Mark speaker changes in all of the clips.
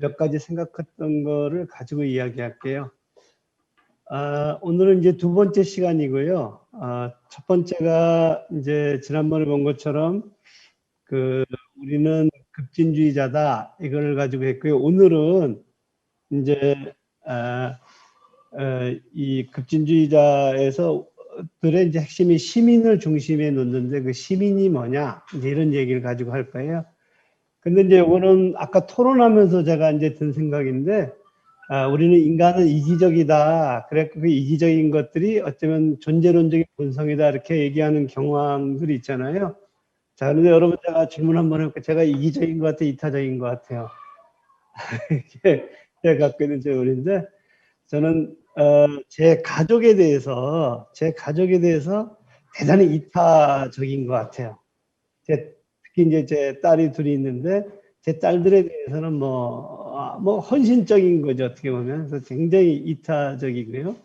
Speaker 1: 몇 가지 생각했던 거를 가지고 이야기할게요. 오늘은 이제 두 번째 시간이고요. 첫 번째가 이제 지난번에 본 것처럼 우리는 급진주의자다 이걸 가지고 했고요. 오늘은 이제 이 급진주의자에서 들의 이제 핵심이 시민을 중심에 놓는데 그 시민이 뭐냐 이제 이런 얘기를 가지고 할 거예요. 근데 이제 이거는 아까 토론하면서 제가 이제 든 생각인데, 우리는 인간은 이기적이다. 그래서 그 이기적인 것들이 어쩌면 존재론적인 본성이다. 이렇게 얘기하는 경향들이 있잖아요. 자, 그런데 여러분 제가 질문 한번 해볼게요. 제가 이기적인 것 같아요? 이타적인 것 같아요? 이게 제가 갖고 있는 질문인데, 저는 제 가족에 대해서 대단히 이타적인 것 같아요. 특히 이제 제 딸이 둘이 있는데 제 딸들에 대해서는 뭐 헌신적인 거죠. 어떻게 보면. 그래서 굉장히 이타적이고요.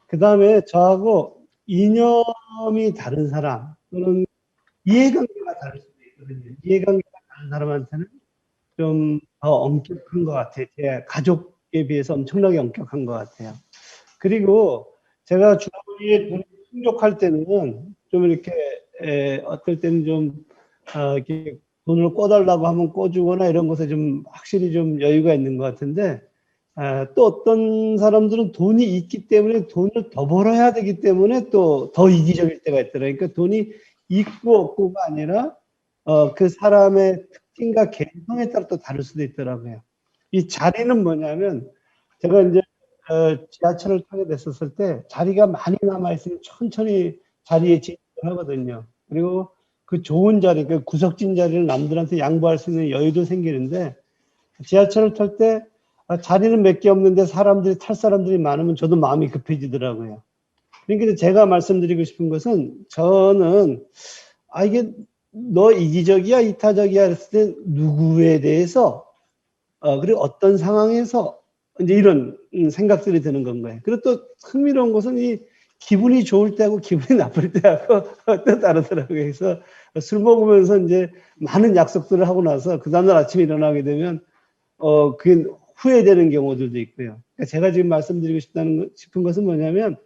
Speaker 1: 그 다음에 저하고 이념이 다른 사람 또는 이해관계가 다를 수도 있거든요. 이해관계가 다른 사람한테는 좀 더 엄격한 것 같아요. 제 가족에 비해서 엄청나게 엄격한 것 같아요. 그리고 제가 주머니에 돈이 풍족할 때는 좀 이렇게 어떨 때는 좀 이렇게 돈을 꿔달라고 하면 꿔주거나 이런 것에 좀 확실히 좀 여유가 있는 것 같은데, 또 어떤 사람들은 돈이 있기 때문에 돈을 더 벌어야 되기 때문에 또 더 이기적일 때가 있더라고요. 그러니까 돈이 있고 없고가 아니라 그 사람의 특징과 개성에 따라 또 다를 수도 있더라고요. 이 자리는 뭐냐면 제가 이제 지하철을 타게 됐었을 때 자리가 많이 남아있으면 천천히 자리에 진입을 하거든요. 그리고 그 좋은 자리, 그 구석진 자리를 남들한테 양보할 수 있는 여유도 생기는데, 지하철을 탈 때 자리는 몇 개 없는데 사람들이 탈 사람들이 많으면 저도 마음이 급해지더라고요. 그러니까 제가 말씀드리고 싶은 것은, 저는 이게 너 이기적이야 이타적이야 했을 때 누구에 대해서 그리고 어떤 상황에서 이제 이런 생각들이 드는 건가요. 그리고 또 흥미로운 것은 이 기분이 좋을 때하고 기분이 나쁠 때하고 또 다르더라고요. 그래서 술 먹으면서 이제 많은 약속들을 하고 나서 그 다음날 아침에 일어나게 되면 그게 후회되는 경우들도 있고요. 그러니까 제가 지금 말씀드리고 싶은 것은 뭐냐면,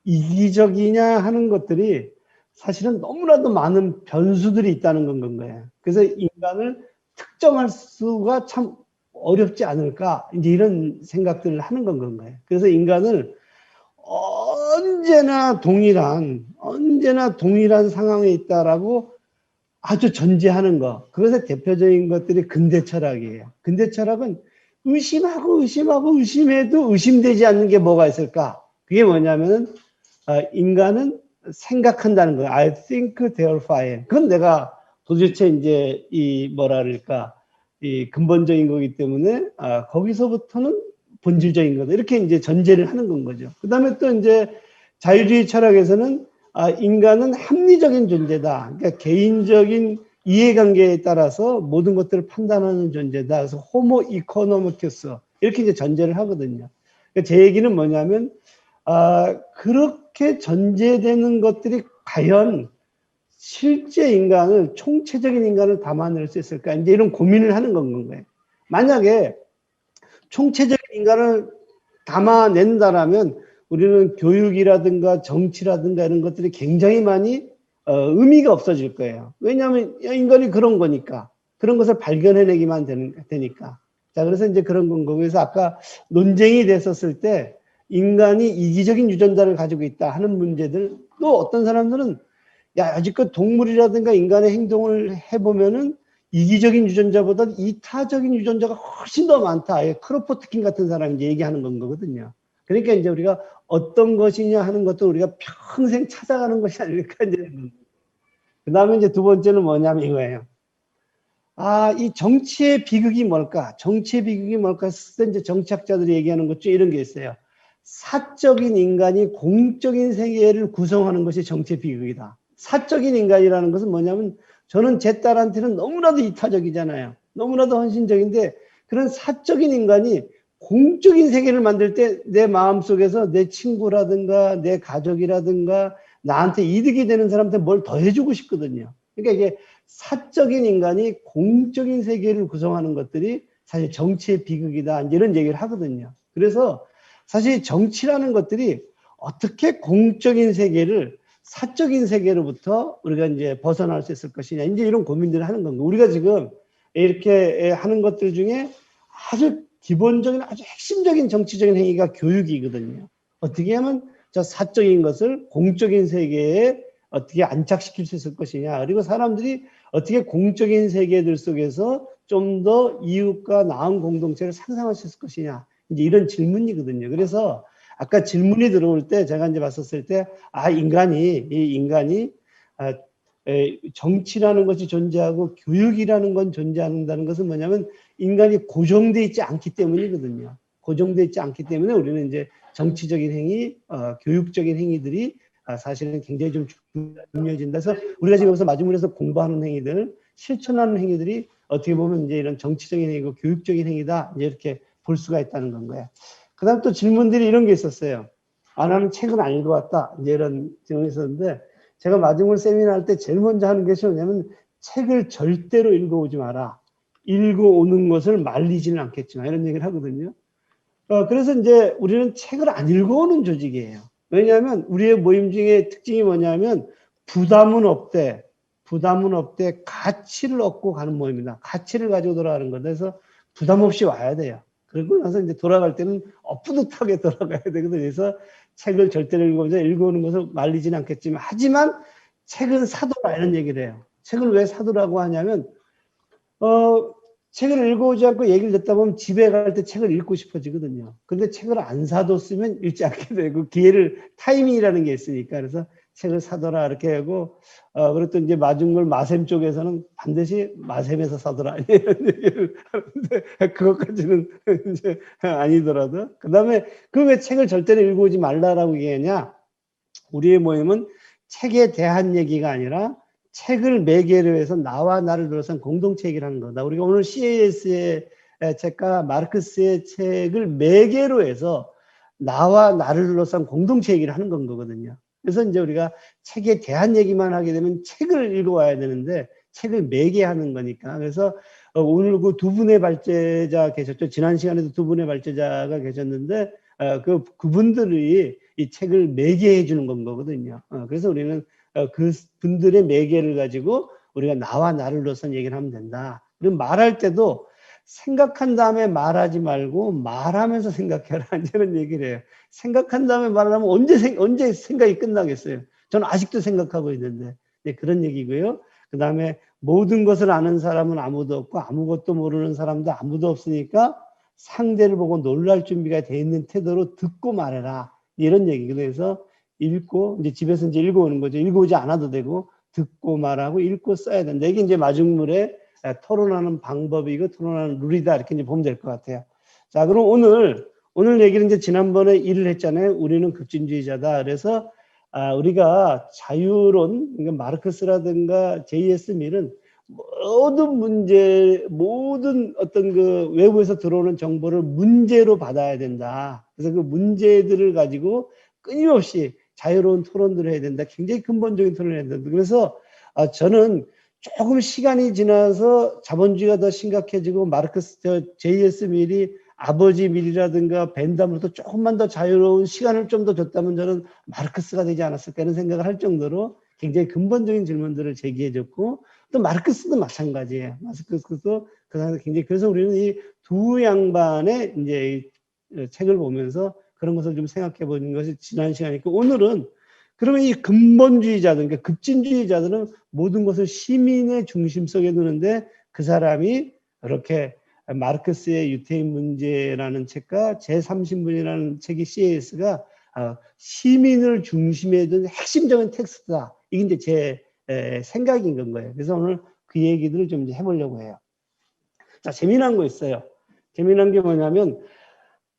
Speaker 1: 이기적이냐 하는 것들이 사실은 너무나도 많은 변수들이 있다는 건 거예요. 그래서 인간을 특정할 수가 참 어렵지 않을까, 이제 이런 생각들을 하는 건 거예요. 그래서 인간을 언제나 동일한 상황에 있다라고 아주 전제하는 거, 그것의 대표적인 것들이 근대 철학이에요. 근대 철학은 의심해도 의심되지 않는 게 뭐가 있을까? 그게 뭐냐면은 인간은 생각한다는 거예요. I think therefore. 그건 내가 도대체 이제 이 근본적인 거기 때문에 거기서부터는 본질적인 거다. 이렇게 이제 전제를 하는 건 거죠. 그 다음에 또 이제 자유주의 철학에서는 인간은 합리적인 존재다. 그러니까 개인적인 이해관계에 따라서 모든 것들을 판단하는 존재다. 그래서 호모 이코노미쿠스 이렇게 이제 전제를 하거든요. 그러니까 제 얘기는 뭐냐면 그렇게 전제되는 것들이 과연 실제 인간을, 총체적인 인간을 담아낼 수 있을까? 이제 이런 고민을 하는 건 거예요. 만약에 총체적인 인간을 담아낸다라면 우리는 교육이라든가 정치라든가 이런 것들이 굉장히 많이 의미가 없어질 거예요. 왜냐하면 인간이 그런 거니까. 그런 것을 발견해내기만 되니까. 자, 그래서 이제 그런 건 거고. 그래서 아까 논쟁이 됐었을 때 인간이 이기적인 유전자를 가지고 있다 하는 문제들, 또 어떤 사람들은 아직껏 동물이라든가 인간의 행동을 해보면은 이기적인 유전자보다 이타적인 유전자가 훨씬 더 많다. 크로포트킨 같은 사람이 이제 얘기하는 건 거거든요. 그러니까 이제 우리가 어떤 것이냐 하는 것도 우리가 평생 찾아가는 것이 아닐까. 이제 그 다음에 이제 두 번째는 뭐냐면 이거예요. 이 정치의 비극이 뭘까? 정치의 비극이 뭘까? 이제 정치학자들이 얘기하는 것 중에 이런 게 있어요. 사적인 인간이 공적인 세계를 구성하는 것이 정치의 비극이다. 사적인 인간이라는 것은 뭐냐면, 저는 제 딸한테는 너무나도 이타적이잖아요. 너무나도 헌신적인데, 그런 사적인 인간이 공적인 세계를 만들 때 내 마음속에서 내 친구라든가 내 가족이라든가 나한테 이득이 되는 사람한테 뭘 더 해주고 싶거든요. 그러니까 이게 사적인 인간이 공적인 세계를 구성하는 것들이 사실 정치의 비극이다. 이런 얘기를 하거든요. 그래서 사실 정치라는 것들이 어떻게 공적인 세계를 사적인 세계로부터 우리가 이제 벗어날 수 있을 것이냐. 이제 이런 고민들을 하는 겁니다. 우리가 지금 이렇게 하는 것들 중에 아주 기본적인 아주 핵심적인 정치적인 행위가 교육이거든요. 어떻게 하면 저 사적인 것을 공적인 세계에 어떻게 안착시킬 수 있을 것이냐. 그리고 사람들이 어떻게 공적인 세계들 속에서 좀 더 이웃과 나은 공동체를 상상할 수 있을 것이냐. 이제 이런 질문이거든요. 그래서 아까 질문이 들어올 때 제가 이제 봤었을 때, 이 인간이, 정치라는 것이 존재하고 교육이라는 건 존재한다는 것은 뭐냐면 인간이 고정되어 있지 않기 때문이거든요. 고정되어 있지 않기 때문에 우리는 이제 정치적인 행위, 교육적인 행위들이 사실은 굉장히 좀 중요해진다. 그래서 우리가 지금 여기서 마지막에서 공부하는 행위들, 실천하는 행위들이 어떻게 보면 이제 이런 정치적인 행위고 교육적인 행위다. 이제 이렇게 볼 수가 있다는 건 거예요. 그 다음 또 질문들이 이런 게 있었어요. 나는 책은 안 읽어왔다. 이제 이런 질문이 있었는데, 제가 마지막 세미나 할 때 제일 먼저 하는 것이 뭐냐면, 책을 절대로 읽어오지 마라. 읽어오는 것을 말리지는 않겠지만, 이런 얘기를 하거든요. 그래서 이제 우리는 책을 안 읽어오는 조직이에요. 왜냐하면 우리의 모임 중에 특징이 뭐냐면, 부담은 없대. 부담은 없대. 가치를 얻고 가는 모임이다. 가치를 가지고 돌아가는 거다. 그래서 부담 없이 와야 돼요. 그리고 나서 이제 돌아갈 때는 뿌듯하게 돌아가야 되거든요. 그래서 책을 절대로 읽어오는 것을 말리지는 않겠지만, 하지만 책은 사도라 이런 얘기를 해요. 책을 왜 사도라고 하냐면, 책을 읽어오지 않고 얘기를 듣다 보면 집에 갈 때 책을 읽고 싶어지거든요. 근데 책을 안 사뒀으면 읽지 않게 되고, 타이밍이라는 게 있으니까. 그래서 책을 사더라 이렇게 하고, 그리고 또 이제 마중물 마셈 쪽에서는 반드시 마셈에서 사더라 이런 얘기를 하는데, 그것까지는 이제 아니더라도. 그 다음에 그 왜 책을 절대로 읽어오지 말라라고 얘기하냐? 우리의 모임은 책에 대한 얘기가 아니라 책을 매개로 해서 나와 나를 둘러싼 공동체 얘기를 하는 거다. 우리가 오늘 CAS의 책과 마르크스의 책을 매개로 해서 나와 나를 둘러싼 공동체 얘기를 하는 건 거거든요. 그래서 이제 우리가 책에 대한 얘기만 하게 되면 책을 읽어와야 되는데 책을 매개하는 거니까. 그래서 오늘 그 두 분의 발제자 계셨죠. 지난 시간에도 두 분의 발제자가 계셨는데 그분들이 이 책을 매개해 주는 건 거거든요. 그래서 우리는 그 분들의 매개를 가지고 우리가 나와 나를 둘러싼 얘기를 하면 된다. 그리고 말할 때도 생각한 다음에 말하지 말고 말하면서 생각해라. 이런 얘기를 해요. 생각한 다음에 말하면 언제 생각이 끝나겠어요. 저는 아직도 생각하고 있는데. 네, 그런 얘기고요. 그 다음에 모든 것을 아는 사람은 아무도 없고 아무것도 모르는 사람도 아무도 없으니까 상대를 보고 놀랄 준비가 돼 있는 태도로 듣고 말해라. 이런 얘기거든요. 그래서 읽고, 이제 집에서 이제 읽어오는 거죠. 읽어오지 않아도 되고, 듣고 말하고, 읽고 써야 된다. 이게 이제 마중물에 토론하는 방법이고, 토론하는 룰이다. 이렇게 이제 보면 될 것 같아요. 자, 그럼 오늘 얘기는 이제 지난번에 일을 했잖아요. 우리는 급진주의자다. 그래서, 우리가 자유론, 그러니까 마르크스라든가 J.S. 밀은 모든 어떤 그 외부에서 들어오는 정보를 문제로 받아야 된다. 그래서 그 문제들을 가지고 끊임없이 자유로운 토론들을 해야 된다. 굉장히 근본적인 토론을 해야 된다. 그래서 저는 조금 시간이 지나서 자본주의가 더 심각해지고 J.S. 밀이 아버지 밀이라든가 벤담으로부터 조금만 더 자유로운 시간을 좀 더 줬다면 저는 마르크스가 되지 않았을까 하는 생각을 할 정도로 굉장히 근본적인 질문들을 제기해줬고, 또 마르크스도 마찬가지예요. 마르크스도 그 사람도 굉장히, 그래서 우리는 이 두 양반의 이제 책을 보면서 그런 것을 좀 생각해 보는 것이 지난 시간이고, 오늘은 그러면 이 근본주의자들, 그러니까 급진주의자들은 모든 것을 시민의 중심 속에 두는데, 그 사람이 이렇게 마르크스의 유태인 문제라는 책과 제30문이라는 책이 CAS가 시민을 중심에 둔 핵심적인 텍스트다. 이게 이제 제 생각인 건 거예요. 그래서 오늘 그 얘기들을 좀 이제 해보려고 해요. 자, 재미난 거 있어요. 재미난 게 뭐냐면,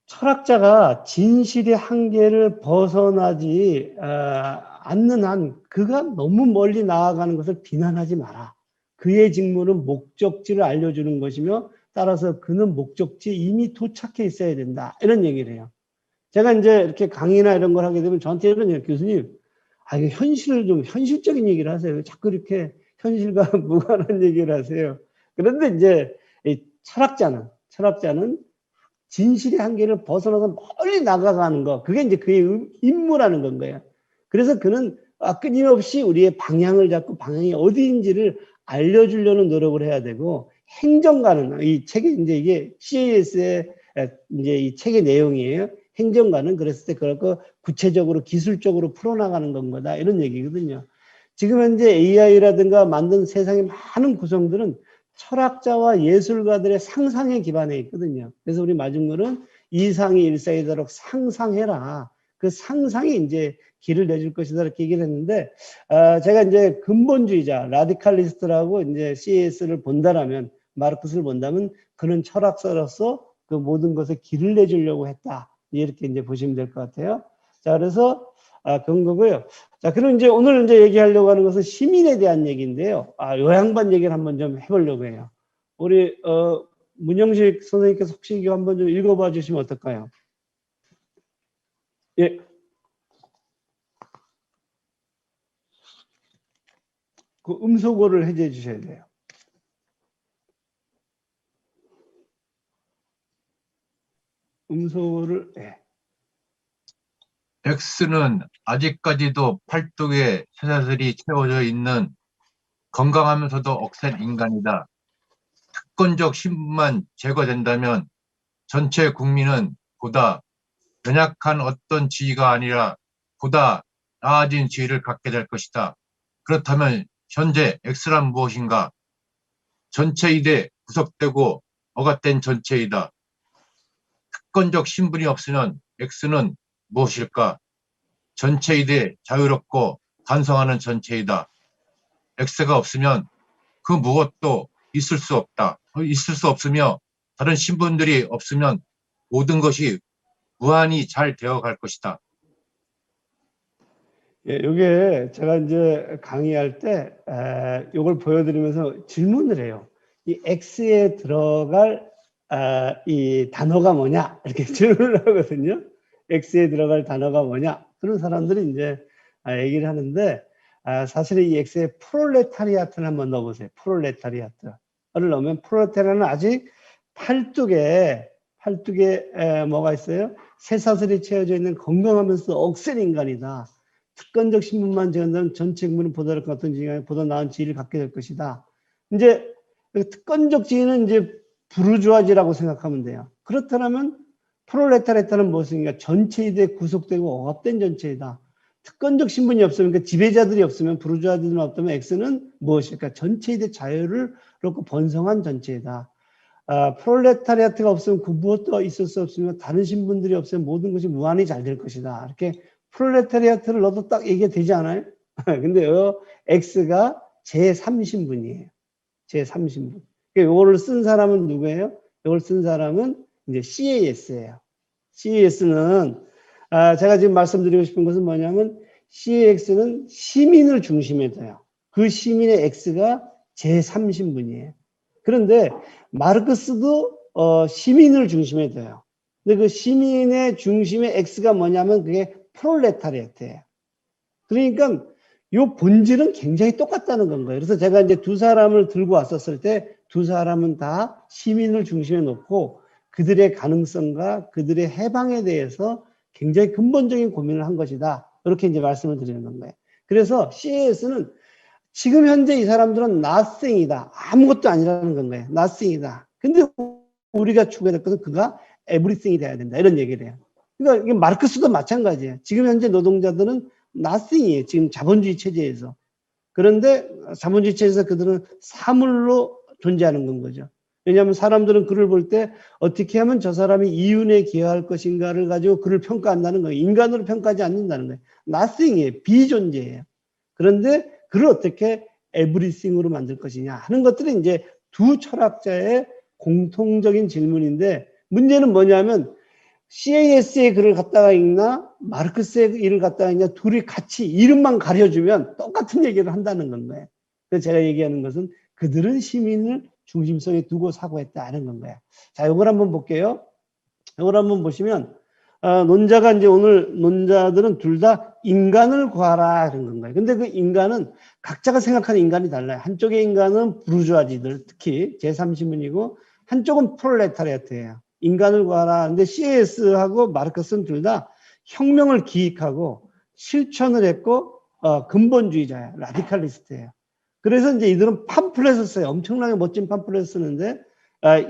Speaker 1: 철학자가 진실의 한계를 벗어나지 않는 한 그가 너무 멀리 나아가는 것을 비난하지 마라. 그의 직무는 목적지를 알려주는 것이며, 따라서 그는 목적지에 이미 도착해 있어야 된다. 이런 얘기를 해요. 제가 이제 이렇게 강의나 이런 걸 하게 되면 저한테 이런 얘기를, 교수님, 이거 현실을 좀 현실적인 얘기를 하세요. 자꾸 이렇게 현실과 무관한 얘기를 하세요. 그런데 이제 이 철학자는 철학자는 진실의 한계를 벗어나서 멀리 나가가는 거, 그게 이제 그의 임무라는 건 거예요. 그래서 그는 끊임없이 우리의 방향을 잡고 방향이 어디인지를 알려주려는 노력을 해야 되고, 행정가는 이 책에 이제 이게 CAS의 이제 이 책의 내용이에요. 행정가는 그랬을 때 그걸 구체적으로 기술적으로 풀어나가는 건 거다, 이런 얘기거든요. 지금 현재 AI라든가 만든 세상의 많은 구성들은 철학자와 예술가들의 상상에 기반해 있거든요. 그래서 우리 마중물은 이상이 일상이도록 상상해라. 그 상상이 이제 길을 내줄 것이다, 이렇게 얘기를 했는데, 제가 이제 근본주의자, 라디칼리스트라고 이제 CAS를 본다라면, 마르크스를 본다면, 그는 철학자로서 그 모든 것에 길을 내주려고 했다, 이렇게 이제 보시면 될 것 같아요. 자, 그래서 그런 거고요. 자, 그럼 이제 오늘 이제 얘기하려고 하는 것은 시민에 대한 얘기인데요. 요 양반 얘기를 한번 좀 해보려고 해요. 우리 문영식 선생님께서 혹시 이거 한번 좀 읽어봐 주시면 어떨까요? 예. 그 음소거를 해제해 주셔야 돼요. 음소거를, 예.
Speaker 2: X는 아직까지도 팔뚝에 쇠사슬이 채워져 있는 건강하면서도 억센 인간이다. 특권적 신분만 제거된다면 전체 국민은 보다 연약한 어떤 지위가 아니라 보다 나아진 지위를 갖게 될 것이다. 그렇다면 현재 X란 무엇인가? 전체이되 구속되고 억압된 전체이다. 특권적 신분이 없으면 X는 무엇일까? 전체이되 자유롭고 반성하는 전체이다. X가 없으면 그 무엇도 있을 수 없다. 있을 수 없으며 다른 신분들이 없으면 모든 것이 무한히 잘 되어갈 것이다.
Speaker 1: 예, 요게 제가 이제 강의할 때, 요걸 보여드리면서 질문을 해요. 이 X에 들어갈, 이 단어가 뭐냐? 이렇게 질문을 하거든요. X에 들어갈 단어가 뭐냐? 그런 사람들이 이제 얘기를 하는데, 사실 이 X에 프롤레타리아트를 한번 넣어보세요. 프롤레타리아트를 넣으면, 프롤레타리아는 아직 팔뚝에 뭐가 있어요? 쇠사슬이 채워져 있는 건강하면서 억센 인간이다. 특권적 신분만 제한다면 전체 국민은 보다 같은 지위가 보다 나은 지위를 갖게 될 것이다. 이제 특권적 지위는 이제 부르주아지라고 생각하면 돼요. 그렇다면 프롤레타리아는 무엇인가? 전체이되 구속되고 억압된 전체이다. 특권적 신분이 없으면, 그러니까 지배자들이 없으면, 부르주아들이 없다면 X는 무엇일까? 전체이되 자유를 얻고 번성한 전체이다. 프롤레타리아트가 없으면 그 무엇도 있을 수 없으며 다른 신분들이 없으면 모든 것이 무한히 잘 될 것이다. 이렇게 프롤레타리아트를 넣어도 딱 얘기가 되지 않아요? 근데 X가 제3신분이에요. 제3신분. 이거를 쓴 사람은 누구예요? 이걸 쓴 사람은 이제 CAS예요. CAS는 제가 지금 말씀드리고 싶은 것은 뭐냐면, CAS는 시민을 중심에 둬요. 그 시민의 X가 제3신분이에요. 그런데 마르크스도 시민을 중심에 둬요. 근데 그 시민의 중심의 X가 뭐냐면 그게 프롤레타리아트예요. 그러니까 요 본질은 굉장히 똑같다는 건 거예요. 그래서 제가 이제 두 사람을 들고 왔었을 때 두 사람은 다 시민을 중심에 놓고 그들의 가능성과 그들의 해방에 대해서 굉장히 근본적인 고민을 한 것이다. 이렇게 이제 말씀을 드리는 거예요. 그래서 CAS는 지금 현재 이 사람들은 nothing이다. 아무것도 아니라는 건 거예요. nothing이다. 근데 우리가 추구해야 될 것은 그가 everything이 돼야 된다. 이런 얘기를 해요. 그러니까 이게 마르크스도 마찬가지예요. 지금 현재 노동자들은 nothing이에요. 지금 자본주의 체제에서. 그런데 자본주의 체제에서 그들은 사물로 존재하는 건 거죠. 왜냐하면 사람들은 그를 볼 때 어떻게 하면 저 사람이 이윤에 기여할 것인가를 가지고 그를 평가한다는 거예요. 인간으로 평가하지 않는다는 거예요. nothing이에요. 비존재예요. 그런데 그를 어떻게 everything으로 만들 것이냐 하는 것들이 이제 두 철학자의 공통적인 질문인데, 문제는 뭐냐면 CAS의 글을 갖다가 읽나 마르크스의 일을 갖다가 읽냐, 둘이 같이 이름만 가려주면 똑같은 얘기를 한다는 건가요. 그래서 제가 얘기하는 것은 그들은 시민을 중심성에 두고 사고했다는 건가요. 자, 이걸 한번 볼게요. 이걸 한번 보시면 논자가 이제 오늘 논자들은 둘 다 인간을 구하라 그런 건가요. 근데 그 인간은 각자가 생각하는 인간이 달라요. 한쪽의 인간은 부르주아지들, 특히 제3신분이고, 한쪽은 프롤레타리아트예요. 인간을 구하라. 근데 CAS하고 마르크스는 둘 다 혁명을 기획하고 실천을 했고 근본주의자예요. 라디칼리스트예요. 그래서 이제 이들은 팜플렛을 써요. 엄청나게 멋진 팜플렛을 쓰는데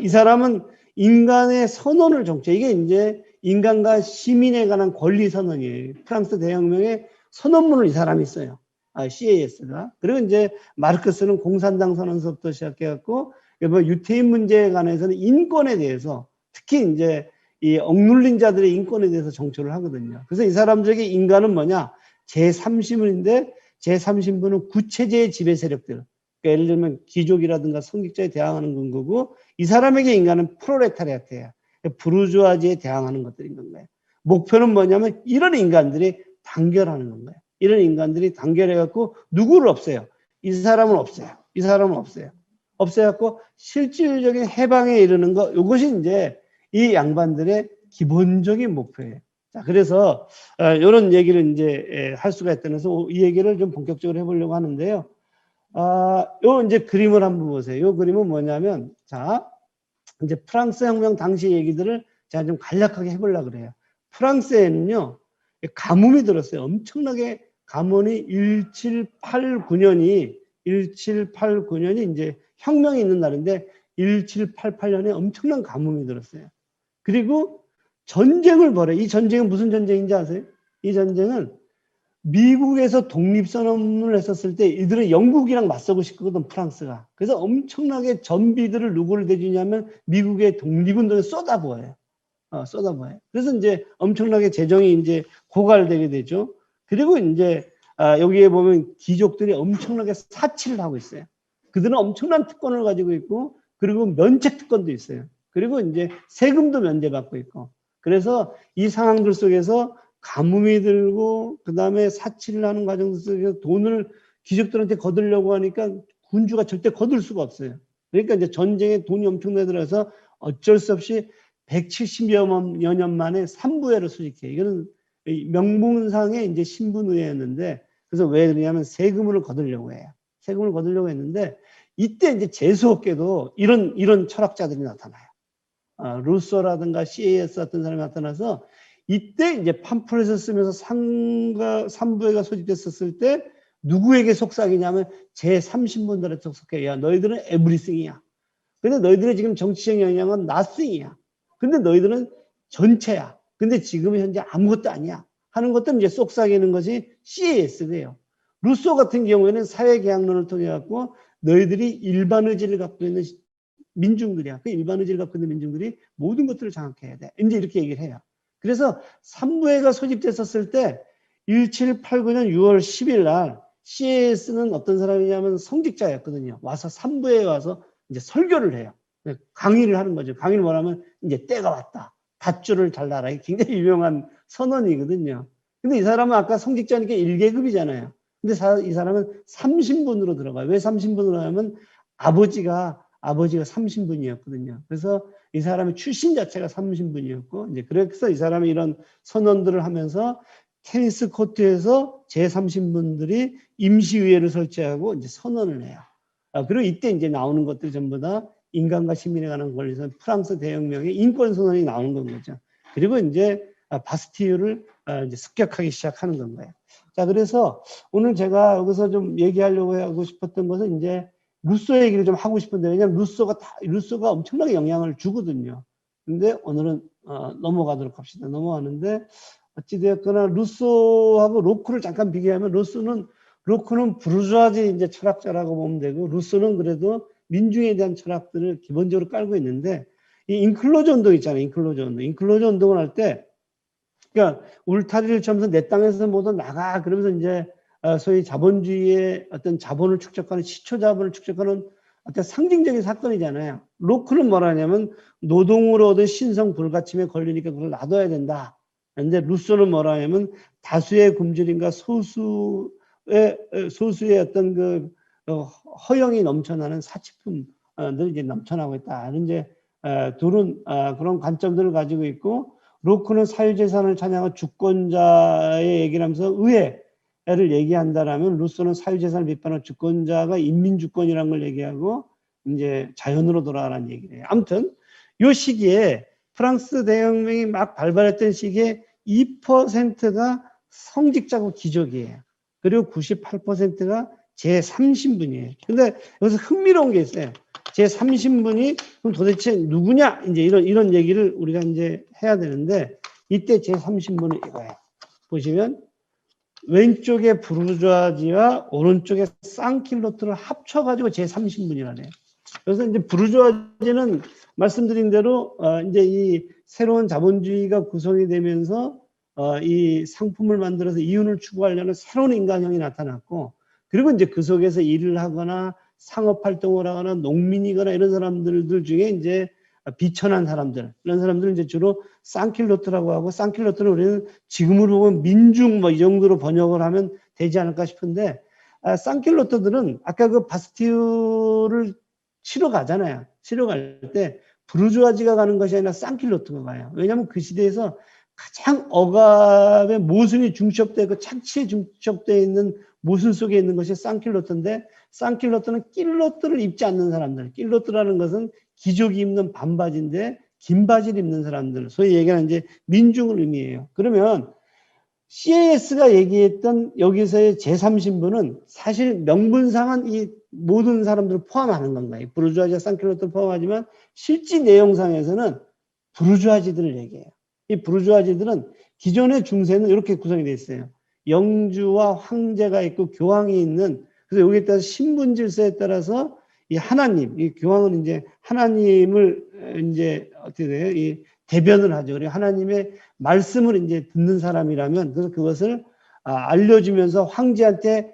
Speaker 1: 이 사람은 인간의 선언을 정치. 이게 이제 인간과 시민에 관한 권리 선언이에요. 프랑스 대혁명의 선언문을 이 사람이 써요. CAS가. 그리고 이제 마르크스는 공산당 선언서부터 시작해갖고 뭐 유태인 문제에 관해서는 인권에 대해서 특히 이제 이 억눌린 자들의 인권에 대해서 정초를 하거든요. 그래서 이 사람들에게 인간은 뭐냐? 제3신분인데 제3신분은 구체제의 지배 세력들. 그러니까 예를 들면 귀족이라든가 성직자에 대항하는 거고 이 사람에게 인간은 프롤레타리아트예요. 부르주아지에 대항하는 것들인 건가요? 목표는 뭐냐면 이런 인간들이 단결하는 건가요? 이런 인간들이 단결해갖고 누구를 없애요? 이 사람은 없어요. 이 사람은 없어요. 없애갖고 실질적인 해방에 이르는 것, 이것이 이제 이 양반들의 기본적인 목표예요. 자, 그래서 이런 얘기를 이제 할 수가 있다면서 이 얘기를 좀 본격적으로 해보려고 하는데요. 요 이제 그림을 한번 보세요. 요 그림은 뭐냐면, 자, 이제 프랑스 혁명 당시 얘기들을 제가 좀 간략하게 해보려고 그래요. 프랑스에는요, 가뭄이 들었어요. 엄청나게 가뭄이 1789년이 이제 혁명이 있는 날인데 1788년에 엄청난 가뭄이 들었어요. 그리고 전쟁을 벌여요. 이 전쟁은 무슨 전쟁인지 아세요? 이 전쟁은 미국에서 독립선언을 했었을 때 이들은 영국이랑 맞서고 싶거든, 프랑스가. 그래서 엄청나게 전비들을 누구를 대주냐면 미국의 독립운동에 쏟아부어요. 쏟아부어요. 그래서 이제 엄청나게 재정이 이제 고갈되게 되죠. 그리고 이제 여기에 보면 귀족들이 엄청나게 사치를 하고 있어요. 그들은 엄청난 특권을 가지고 있고 그리고 면책 특권도 있어요. 그리고 이제 세금도 면제받고 있고. 그래서 이 상황들 속에서 가뭄이 들고 그다음에 사치를 하는 과정 속에서 돈을 귀족들한테 거두려고 하니까 군주가 절대 거둘 수가 없어요. 그러니까 이제 전쟁에 돈이 엄청나게 들어서 어쩔 수 없이 170여 년 만에 삼부회를 수직해요. 이거는 명분상의 이제 신분의회였는데 그래서 왜 그러냐면 세금을 거두려고 해요. 세금을 거두려고 했는데 이때 이제 재수없게도 이런 철학자들이 나타나요. 루소라든가 CAS 같은 사람이 나타나서 이때 이제 팜플렛을 쓰면서 삼부회가 소집됐었을 때 누구에게 속삭이냐면 제3신분들한테 속삭해. 야, 너희들은 에브리싱이야. 근데 너희들의 지금 정치적 영향은 nothing이야. 근데 너희들은 전체야. 근데 지금 현재 아무것도 아니야. 하는 것들은 이제 속삭이는 것이 CAS예요. 루소 같은 경우에는 사회계약론을 통해 갖고 너희들이 일반 의지를 갖고 있는 민중들이야. 그 일반 의지를 갖고 있는 민중들이 모든 것들을 장악해야 돼. 이제 이렇게 얘기를 해요. 그래서 삼부회가 소집됐었을 때 1789년 6월 10일 날 CAS는 어떤 사람이냐면 성직자였거든요. 와서 삼부회에 와서 이제 설교를 해요. 강의를 하는 거죠. 강의를 뭐라면 이제 때가 왔다. 밧줄을 달라라. 이게 굉장히 유명한 선언이거든요. 근데 이 사람은 아까 성직자니까 1계급이잖아요. 근데 이 사람은 3신분으로 들어가요. 왜 3신분으로 하냐면 아버지가 3신분이었거든요. 그래서 이 사람의 출신 자체가 3신분이었고, 이제 그래서 이 사람이 이런 선언들을 하면서 테니스 코트에서 제3신분들이 임시의회를 설치하고 이제 선언을 해요. 그리고 이때 이제 나오는 것들이 전부 다 인간과 시민에 관한 권리에서 프랑스 대혁명의 인권 선언이 나오는 건 거죠. 그리고 이제 바스티유를 이제 습격하기 시작하는 건 거예요. 자, 그래서 오늘 제가 여기서 좀 얘기하려고 하고 싶었던 것은 이제 루소 얘기를 좀 하고 싶은데, 왜냐면 루소가 엄청나게 영향을 주거든요. 근데 오늘은 넘어가도록 합시다. 넘어가는데 어찌되었거나 루소하고 로크를 잠깐 비교하면 로크는 부르주아지 이제 철학자라고 보면 되고, 루소는 그래도 민중에 대한 철학들을 기본적으로 깔고 있는데, 이 인클로저 운동 있잖아요. 인클로저 운동을 할 때, 그러니까 울타리를 쳐면서 내 땅에서 모두 나가 그러면서 이제 소위 자본주의의 어떤 자본을 축적하는 시초 자본을 축적하는 어떤 상징적인 사건이잖아요. 로크는 뭐라냐면 노동으로 얻은 신성 불가침에 걸리니까 그걸 놔둬야 된다. 그런데 루소는 뭐라냐면 다수의 굶주림과 소수의 어떤 그 허영이 넘쳐나는 사치품들 이제 넘쳐나고 있다. 이제 둘은 그런 관점들을 가지고 있고, 로크는 사유재산을 찬양한 주권자의 얘기를 하면서 의회를 얘기한다라면, 루소는 사유재산을 비판한 주권자가 인민주권이라는 걸 얘기하고, 이제 자연으로 돌아가라는 얘기예요. 아무튼 요 시기에 프랑스 대혁명이 막 발발했던 시기에 2%가 성직자고 귀족이에요. 그리고 98%가 제3신분이에요. 근데 여기서 흥미로운 게 있어요. 제3신분이 그럼 도대체 누구냐? 이제 이런 얘기를 우리가 이제 해야 되는데, 이때 제3신분은 이거예요. 보시면 왼쪽에 부르주아지와 오른쪽에 쌍킬로트를 합쳐가지고 제3신분이라네요. 그래서 이제 부르주아지는 말씀드린 대로 이제 이 새로운 자본주의가 구성이 되면서 이 상품을 만들어서 이윤을 추구하려는 새로운 인간형이 나타났고, 그리고 이제 그 속에서 일을 하거나 상업 활동을 하거나 농민이거나 이런 사람들 중에 이제 비천한 사람들, 이런 사람들은 이제 주로 쌍킬로트라고 하고, 쌍킬로트는 우리는 지금으로 보면 민중 뭐 이 정도로 번역을 하면 되지 않을까 싶은데, 쌍킬로트들은 아까 그 바스티유를 치러 가잖아요. 치러 갈 때 부르주아지가 가는 것이 아니라 쌍킬로트가 가요. 왜냐하면 그 시대에서 가장 억압의 모순이 중첩되어 그 착취에 중첩되어 있는 모순 속에 있는 것이 쌍킬로트인데, 쌍킬로트는 낄로트를 입지 않는 사람들, 낄로트라는 것은 귀족이 입는 반바지인데 긴 바지를 입는 사람들, 소위 얘기하는 이제 민중을 의미해요. 그러면 CAS가 얘기했던 여기서의 제3신분은 사실 명분상은 이 모든 사람들을 포함하는 건가요? 부르주아지와 쌍킬로트를 포함하지만 실제 내용상에서는 부르주아지들을 얘기해요. 이 부르주아지들은 기존의 중세는 이렇게 구성이 되어 있어요. 영주와 황제가 있고 교황이 있는, 그래서 여기에 따라서 신분 질서에 따라서 이 하나님, 이 교황은 이제 하나님을 이제 어떻게 돼요? 이 대변을 하죠. 그리고 하나님의 말씀을 이제 듣는 사람이라면, 그래서 그것을 알려주면서 황제한테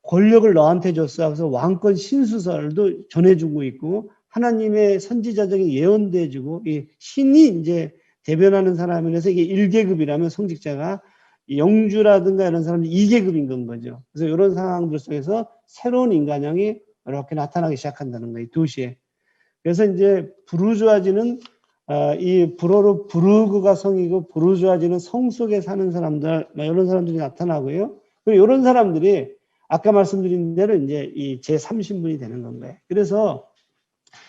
Speaker 1: 권력을 너한테 줬어. 그래서 왕권 신수설도 전해주고 있고, 하나님의 선지자적인 예언도 해주고, 이 신이 이제 대변하는 사람이라서 이게 1계급이라면 성직자가 영주라든가 이런 사람들이 2계급인 건 거죠. 그래서 이런 상황들 속에서 새로운 인간형이 이렇게 나타나기 시작한다는 거예요. 도시에. 그래서 이제 부르주아지는 이 불어로 부르그가 성이고, 부르주아지는 성 속에 사는 사람들, 이런 사람들이 나타나고요. 그리고 이런 사람들이 아까 말씀드린 대로 이제 이 제3신분이 되는 건가요. 그래서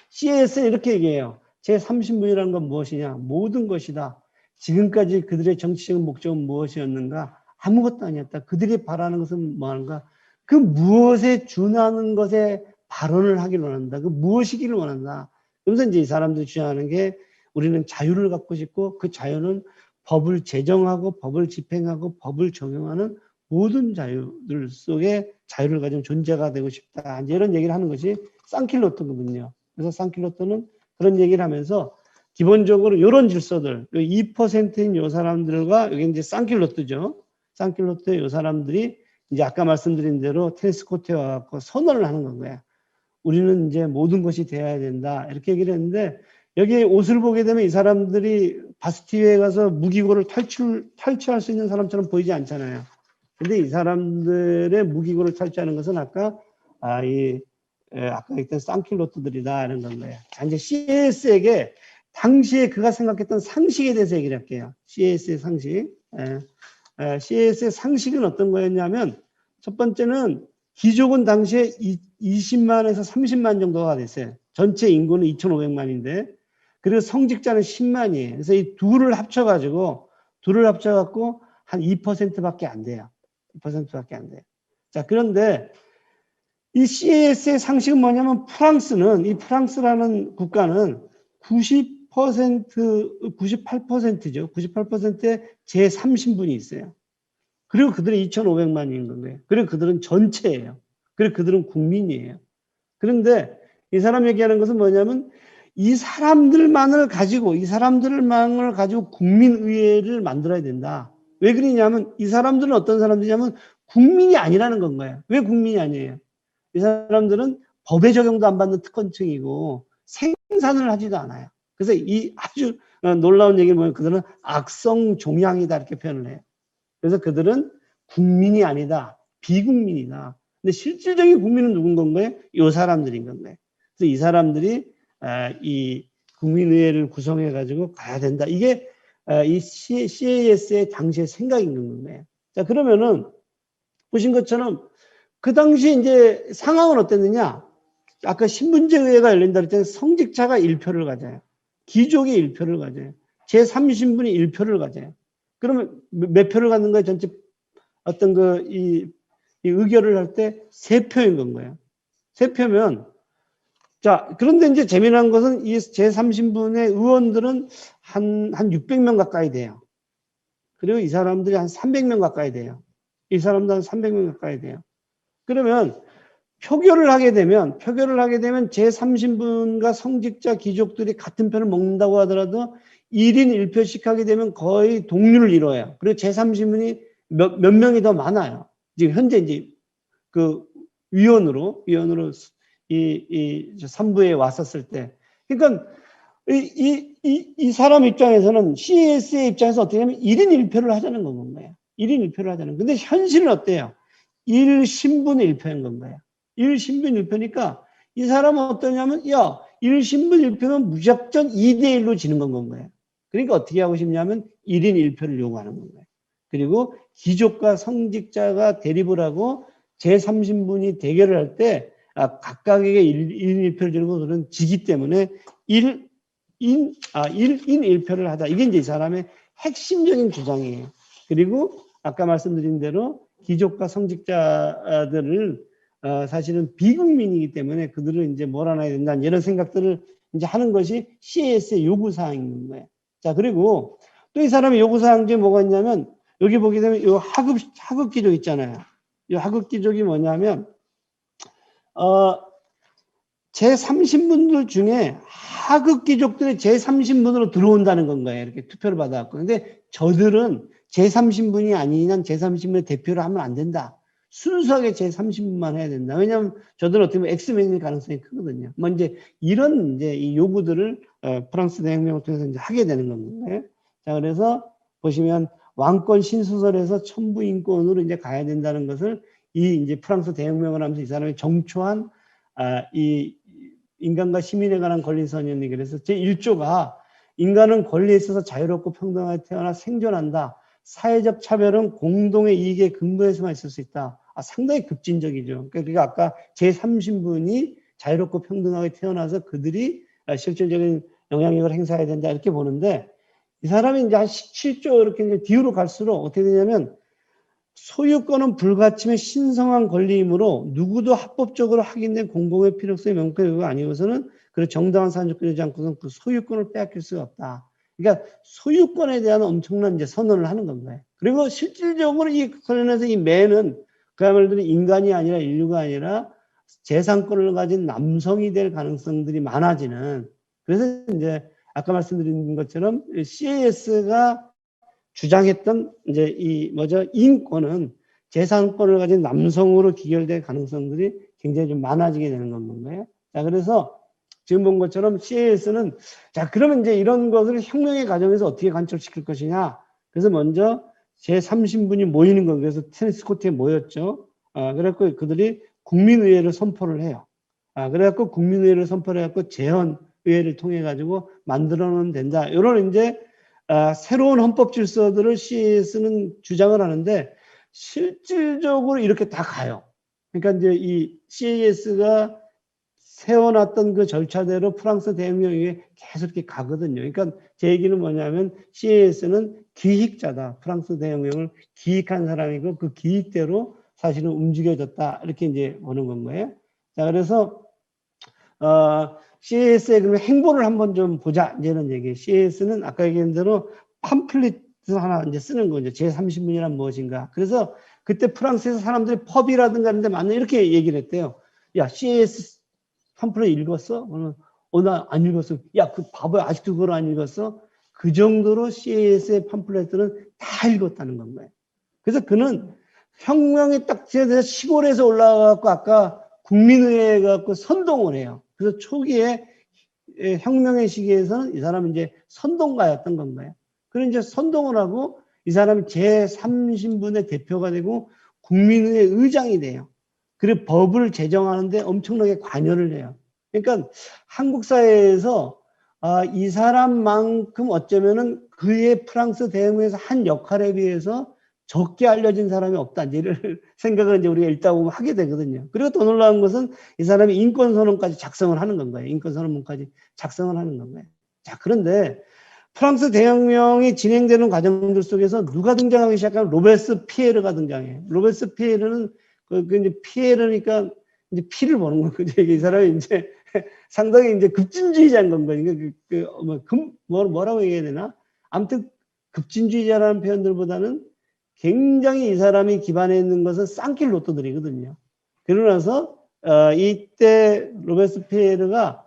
Speaker 1: CAS는 이렇게 얘기해요. 제3신분이라는 건 무엇이냐? 모든 것이다. 지금까지 그들의 정치적인 목적은 무엇이었는가? 아무것도 아니었다. 그들이 바라는 것은 뭐하는가? 그 무엇에 준하는 것에 발언을 하기를 원한다. 그 무엇이기를 원한다. 그러면서 이제 이 사람들이 주장하는 게, 우리는 자유를 갖고 싶고, 그 자유는 법을 제정하고 법을 집행하고 법을 적용하는 모든 자유들 속에 자유를 가진 존재가 되고 싶다. 이제 이런 얘기를 하는 것이 쌍킬로트거든요. 그래서 쌍킬로트는 그런 얘기를 하면서 기본적으로 이런 질서들, 2%인 요 사람들과, 여기 이제 쌍킬로트죠. 쌍킬로트의 요 사람들이 이제 아까 말씀드린 대로 테니스 코트에 와서 선언을 하는 건 거야. 우리는 이제 모든 것이 되어야 된다. 이렇게 얘기를 했는데, 여기 옷을 보게 되면 이 사람들이 바스티유에 가서 무기고를 탈취할 수 있는 사람처럼 보이지 않잖아요. 근데 이 사람들의 무기고를 탈취하는 것은 아까 했던 쌍킬로트들이다 이런 건가요. 자, 이제 CAS에게 당시에 그가 생각했던 상식에 대해서 얘기를 할게요. CAS의 상식. CAS의 상식은 어떤 거였냐면, 첫 번째는 귀족은 당시에 20만에서 30만 정도가 됐어요. 전체 인구는 2,500만인데, 그리고 성직자는 10만이에요. 그래서 이 둘을 합쳐갖고 한 2%밖에 안 돼요. 2%밖에 안 돼요. 자, 그런데 이 CAS의 상식은 뭐냐면, 이 프랑스라는 국가는 98%죠. 98%의 제3신분이 있어요. 그리고 그들은 2,500만인 건데요. 그리고 그들은 전체예요. 그리고 그들은 국민이에요. 그런데 이 사람 얘기하는 것은 뭐냐면, 이 사람들을 가지고 국민의회를 만들어야 된다. 왜 그러냐면, 이 사람들은 어떤 사람들이냐면 국민이 아니라는 건 거예요. 왜 국민이 아니에요? 이 사람들은 법의 적용도 안 받는 특권층이고 생산을 하지도 않아요. 그래서 이 아주 놀라운 얘기를 보면, 그들은 악성 종양이다 이렇게 표현을 해요. 그래서 그들은 국민이 아니다. 비국민이다. 근데 실질적인 국민은 누군 건가요? 이 사람들인 건가요? 그래서 이 사람들이 이 국민의회를 구성해 가지고 가야 된다. 이게 이 CAS의 당시의 생각인 건가요? 자, 그러면은 보신 것처럼 그 당시 이제 상황은 어땠느냐? 아까 신분제의회가 열린다 그랬잖아요. 성직자가 1표를 가져요. 귀족이 1표를 가져요. 제3신분이 1표를 가져요. 그러면 몇 표를 갖는 거예요? 전체 어떤 이 의결을 할 때 3표인 건 거예요. 3표면 자, 그런데 이제 재미난 것은 이 제3신분의 의원들은 한 600명 가까이 돼요. 그리고 이 사람들이 한 300명 가까이 돼요. 이 사람도 한 300명 가까이 돼요. 그러면 표결을 하게 되면 제3신분과 성직자 귀족들이 같은 편을 먹는다고 하더라도 1인 1표씩 하게 되면 거의 동률을 이뤄요. 그리고 제3신분이 몇 명이 더 많아요. 지금 현재 이제 그 위원으로 이 3부에 왔었을 때. 그러니까 이 사람 입장에서는 CAS의 입장에서 어떻게 하면 1인 1표를 하자는 건 거예요. 1인 1표를 하자는. 근데 현실은 어때요? 1신분 1표인 건 거예요. 1신분 1표니까 이 사람은 어떠냐면 야 1신분 1표면 무작정 2대1로 지는 건 거예요. 그러니까 어떻게 하고 싶냐면 1인 1표를 요구하는 거예요. 그리고 귀족과 성직자가 대립을 하고 제3신분이 대결을 할 때 각각에게 1인 1표를 주는 것은 지기 때문에 1인 1표를 하자. 이게 이제 이 사람의 핵심적인 주장이에요. 그리고 아까 말씀드린 대로 귀족과 성직자들을 사실은 비국민이기 때문에 그들을 이제 몰아놔야 된다. 이런 생각들을 이제 하는 것이 CAS의 요구사항인 거예요. 자, 그리고 또 이 사람의 요구사항 중에 뭐가 있냐면 여기 보게 되면 이 하급 귀족 있잖아요. 이 하급 귀족이 뭐냐면 제3신분들 중에 하급 귀족들이 제3신분으로 들어온다는 건 거예요. 이렇게 투표를 받아갖고. 근데 저들은 제3신분이 아닌 한 제3신분의 대표를 하면 안 된다. 순수하게 제3신분만 해야 된다. 왜냐하면 저들은 어떻게 보면 엑스맨일 가능성이 크거든요. 뭐 이제 이런 이제 이 요구들을 프랑스 대혁명을 통해서 이제 하게 되는 겁니다. 자, 그래서 보시면 왕권 신수설에서 천부인권으로 이제 가야 된다는 것을 이 이제 프랑스 대혁명을 하면서 이 사람이 정초한 이 인간과 시민에 관한 권리선언이 그래서 제1조가 인간은 권리에 있어서 자유롭고 평등하게 태어나 생존한다. 사회적 차별은 공동의 이익에 근거해서만 있을 수 있다. 상당히 급진적이죠. 그러니까 아까 제3신분이 자유롭고 평등하게 태어나서 그들이 실질적인 영향력을 행사해야 된다 이렇게 보는데 이 사람이 이제 한 17조 이렇게 이제 뒤로 갈수록 어떻게 되냐면 소유권은 불가침의 신성한 권리이므로 누구도 합법적으로 확인된 공공의 필요성이 명확하게 아니고서는 그런 정당한 사안을 끌지 않고서는 그 소유권을 빼앗길 수가 없다. 그러니까 소유권에 대한 엄청난 이제 선언을 하는 건가요. 그리고 실질적으로 이 관련해서 이 매는 그야말로 인간이 아니라 인류가 아니라 재산권을 가진 남성이 될 가능성들이 많아지는 그래서 이제 아까 말씀드린 것처럼 CAS가 주장했던 이제 이 인권은 재산권을 가진 남성으로 기결될 가능성들이 굉장히 좀 많아지게 되는 건가요? 자, 그래서 지금 본 것처럼 CAS는 자, 그러면 이제 이런 것을 혁명의 과정에서 어떻게 관철시킬 것이냐. 그래서 먼저 제3신분이 모이는 거 그래서 테니스 코트에 모였죠. 그래갖고 그들이 국민의회를 선포를 해요. 그래갖고 국민의회를 선포를 해갖고 재헌의회를 통해 가지고 만들어 놓으면 된다. 이런 이제 새로운 헌법 질서들을 CAS는 주장을 하는데 실질적으로 이렇게 다 가요. 그러니까 이제 이 CAS가 세워놨던 그 절차대로 프랑스 대혁명에 계속 이렇게 가거든요. 그러니까 제 얘기는 뭐냐면 CAS는 기획자다. 프랑스 대혁명을 기획한 사람이고 그 기획대로 사실은 움직여졌다. 이렇게 이제 보는 건 거예요. 자, 그래서 CAS의 그러면 행보를 한번 좀 보자. 이제는 얘기. CAS는 아까 얘기한 대로 팜플릿 하나 이제 쓰는 거죠. 제30분이란 무엇인가. 그래서 그때 프랑스에서 사람들이 펍이라든가 이런 데 만나 이렇게 얘기를 했대요. 야, CAS 팜플릿 읽었어? 나 안 읽었어. 야, 그 바보야. 아직도 그걸 안 읽었어? 그 정도로 CAS의 팜플릿들은 다 읽었다는 건 거예요. 그래서 그는 혁명이 딱 돼서 시골에서 올라가고 아까 국민의회에 갖고 선동을 해요. 그래서 초기에 혁명의 시기에서는 이 사람은 이제 선동가였던 건가요? 그런 이제 선동을 하고 이 사람이 제3신분의 대표가 되고 국민의회 의장이 돼요. 그리고 법을 제정하는데 엄청나게 관여를 해요. 그러니까 한국 사회에서 이 사람만큼 어쩌면은 그의 프랑스 대혁명에서 한 역할에 비해서 적게 알려진 사람이 없다. 이를 생각을 이제 우리가 읽다 보면 하게 되거든요. 그리고 더 놀라운 것은 이 사람이 인권선언까지 작성을 하는 건 거예요. 인권선언문까지 작성을 하는 건 거예요. 자, 그런데 프랑스 대혁명이 진행되는 과정들 속에서 누가 등장하기 시작하면 로베스피에르가 등장해요. 로베스피에르는 이제 피에르니까 이제 피를 보는 거죠. 이 사람이 이제 상당히 이제 급진주의자인 건 거니까 뭐라고 얘기해야 되나? 아무튼 급진주의자라는 표현들보다는 굉장히 이 사람이 기반해 있는 것은 쌍킬로또들이거든요. 그러나서 이때 로베스피에르가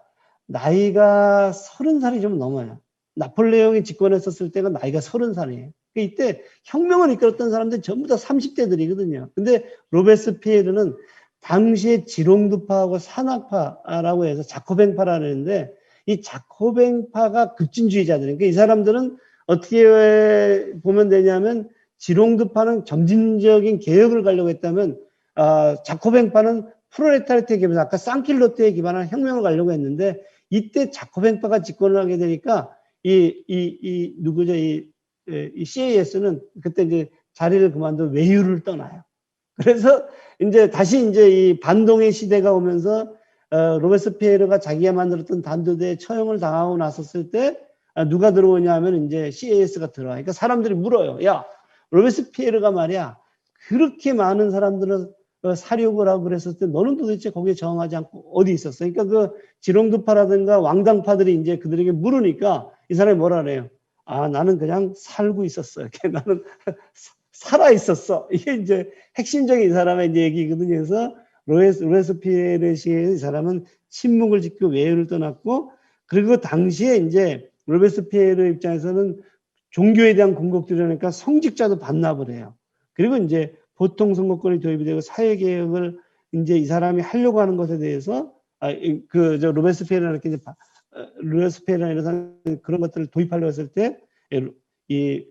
Speaker 1: 나이가 30살이 좀 넘어요. 나폴레옹이 집권했었을 때가 나이가 30살이에요. 이때 혁명을 이끌었던 사람들 전부 다 30대들이거든요. 근데 로베스피에르는 당시에 지롱드파하고 산악파라고 해서 자코뱅파라는데 이 자코뱅파가 급진주의자들이니까 그러니까 이 사람들은 어떻게 보면 되냐면 지롱드파는 점진적인 개혁을 가려고 했다면 자코뱅파는 프롤레타리아에 기반해서 아까 쌍킬로트에 기반한 혁명을 가려고 했는데 이때 자코뱅파가 집권을 하게 되니까 누구죠? 이 CAS는 그때 이제 자리를 그만두고 외유를 떠나요. 그래서 이제 다시 이제 이 반동의 시대가 오면서 로베스피에르가 자기가 만들었던 단두대에 처형을 당하고 났었을 때 누가 들어오냐 하면 이제 CAS가 들어와요. 그러니까 사람들이 물어요. 야, 로베스피에르가 말이야 그렇게 많은 사람들을 사륙을 하고 그랬을 때 너는 도대체 거기에 저항하지 않고 어디 있었어? 그러니까 그 지롱드파라든가 왕당파들이 이제 그들에게 물으니까 이 사람이 뭐라 그래요? 아, 나는 그냥 살고 있었어. 이렇게 나는 살아 있었어. 이게 이제 핵심적인 이 사람의 이제 얘기거든요. 그래서 로베스피에르 씨의 이 사람은 침묵을 지키고 외유를 떠났고 그리고 당시에 이제 로베스피에르 입장에서는 종교에 대한 공격들이니까 성직자도 반납을 해요. 그리고 이제 보통 선거권이 도입이 되고 사회개혁을 이제 이 사람이 하려고 하는 것에 대해서 로베스피에르나 이렇게 로베스피에르나 이런 사람 그런 것들을 도입하려고 했을 때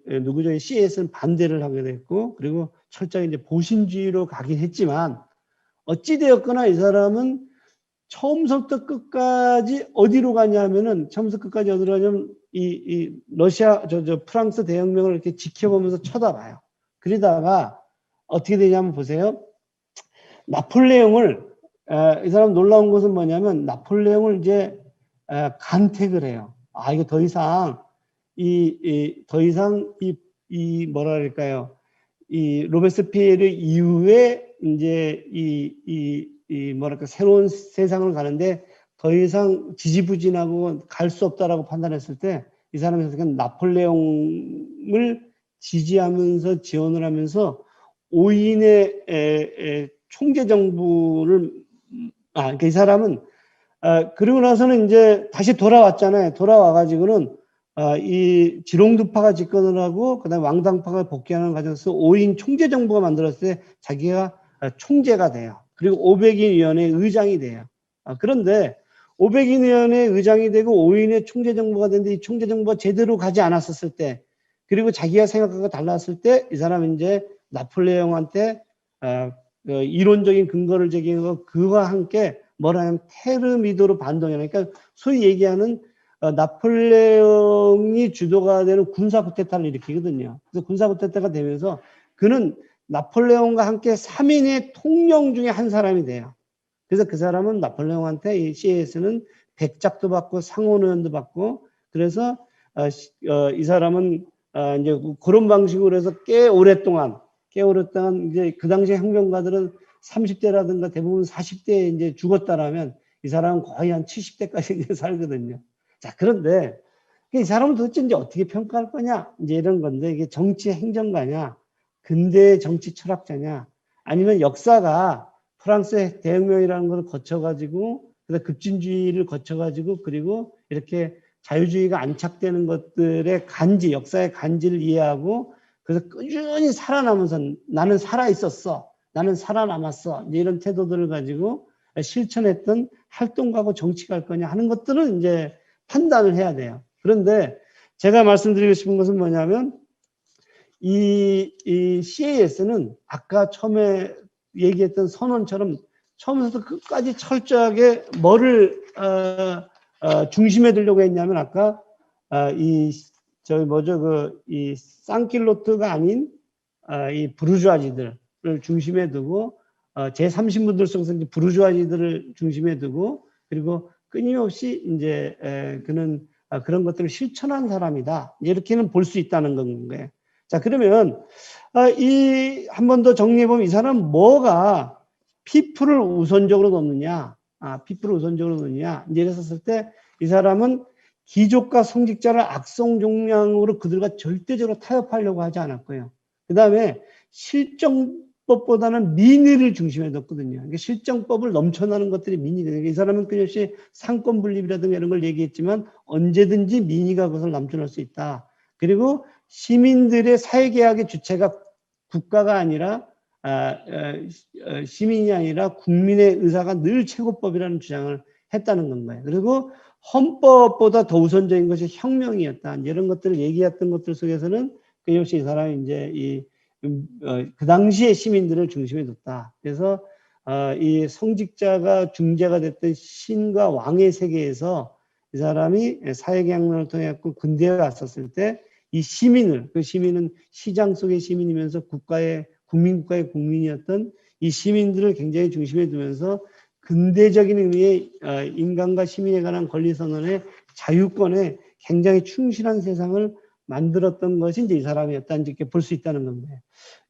Speaker 1: 누구죠? 이 CS는 반대를 하게 됐고 그리고 철저히 이제 보신주의로 가긴 했지만 어찌되었거나 이 사람은 처음부터 끝까지 어디로 가냐면은 처음부터 끝까지 어디로 가냐면 이 러시아 프랑스 대혁명을 이렇게 지켜보면서 쳐다봐요. 그러다가 어떻게 되냐면 보세요. 나폴레옹을 이 사람 놀라운 것은 뭐냐면 나폴레옹을 이제 간택을 해요. 아 이거 더 이상 뭐랄까요? 이 로베스피에르 이후에 이제 뭐랄까 새로운 세상을 가는데 더 이상 지지부진하고 갈 수 없다라고 판단했을 때 이 사람이 나폴레옹을 지지하면서 지원을 하면서 5인의 총재 정부를 그러니까 이 사람은 그리고 나서는 이제 다시 돌아왔잖아요. 돌아와가지고는 이 지롱드파가 집권을 하고 그다음에 왕당파가 복귀하는 과정에서 5인 총재 정부가 만들었을 때 자기가 총재가 돼요. 그리고 500인 위원회 의장이 돼요. 그런데 500인 위원회 의장이 되고 5인의 총재 정부가 됐는데 이 총재 정부가 제대로 가지 않았었을 때 그리고 자기가 생각하고 달랐을 때 이 사람은 이제 나폴레옹한테 이론적인 근거를 제기하고 그와 함께 뭐라면 테르미도로 반동해요. 그러니까 소위 얘기하는 나폴레옹이 주도가 되는 군사 쿠데타를 일으키거든요. 그래서 군사 쿠데타가 되면서 그는 나폴레옹과 함께 3인의 통령 중에 한 사람이 돼요. 그래서 그 사람은 나폴레옹한테 이 CAS는 백작도 받고 상원의원도 받고 그래서 이 사람은 이제 그런 방식으로 해서 꽤 오랫동안 이제 그 당시에 혁명가들은 30대라든가 대부분 40대에 이제 죽었다라면 이 사람은 거의 한 70대까지 이제 살거든요. 자, 그런데 이 사람은 도대체 이제 어떻게 평가할 거냐? 이제 이런 건데 이게 정치 행정가냐? 근대 정치 철학자냐? 아니면 역사가 프랑스의 대혁명이라는 걸 거쳐가지고 그다음 급진주의를 거쳐가지고 그리고 이렇게 자유주의가 안착되는 것들의 간지, 역사의 간지를 이해하고 그래서 꾸준히 살아남아서 나는 살아있었어. 나는 살아남았어. 이런 태도들을 가지고 실천했던 활동가고 정치가 할 거냐 하는 것들은 이제 판단을 해야 돼요. 그런데 제가 말씀드리고 싶은 것은 뭐냐면 이 CAS는 아까 처음에 얘기했던 선언처럼 처음부터 끝까지 철저하게 뭐를 중심에 두려고 했냐면 아까 이 쌍킬로트가 아닌 이 부르주아지들을 중심에 두고 제30분들 속에서 이제 부르주아지들을 중심에 두고 그리고 끊임없이 이제 그는 그런 것들을 실천한 사람이다. 이렇게는 볼 수 있다는 건가요. 자, 그러면 이 한 번 더 정리해 보면 이 사람은 뭐가 피플을 우선적으로 놓느냐, 피플을 우선적으로 놓느냐. 이제 이랬었을 때 이 사람은 귀족과 성직자를 악성종량으로 그들과 절대적으로 타협하려고 하지 않았고요. 그 다음에 실정법보다는 민의를 중심에 뒀거든요. 그러니까 실정법을 넘쳐나는 것들이 민의거든요. 이 사람은 끊임없이 상권 분립이라든가 이런 걸 얘기했지만 언제든지 민의가 그것을 넘쳐날 수 있다. 그리고 시민들의 사회계약의 주체가 국가가 아니라 시민이 아니라 국민의 의사가 늘 최고법이라는 주장을 했다는 건가요. 그리고 헌법보다 더 우선적인 것이 혁명이었다. 이런 것들을 얘기했던 것들 속에서는 끊임없이 이 사람이 이제 그 당시의 시민들을 중심에 뒀다. 그래서 이 성직자가 중재가 됐던 신과 왕의 세계에서 이 사람이 사회계약론을 통해 갖고 근대에 왔었을 때 이 시민을, 그 시민은 시장 속의 시민이면서 국민국가의 국민이었던 이 시민들을 굉장히 중심에 두면서 근대적인 의미의 인간과 시민에 관한 권리선언의 자유권에 굉장히 충실한 세상을 만들었던 것이 이제 이 사람이었다. 이렇게 볼 수 있다는 겁니다.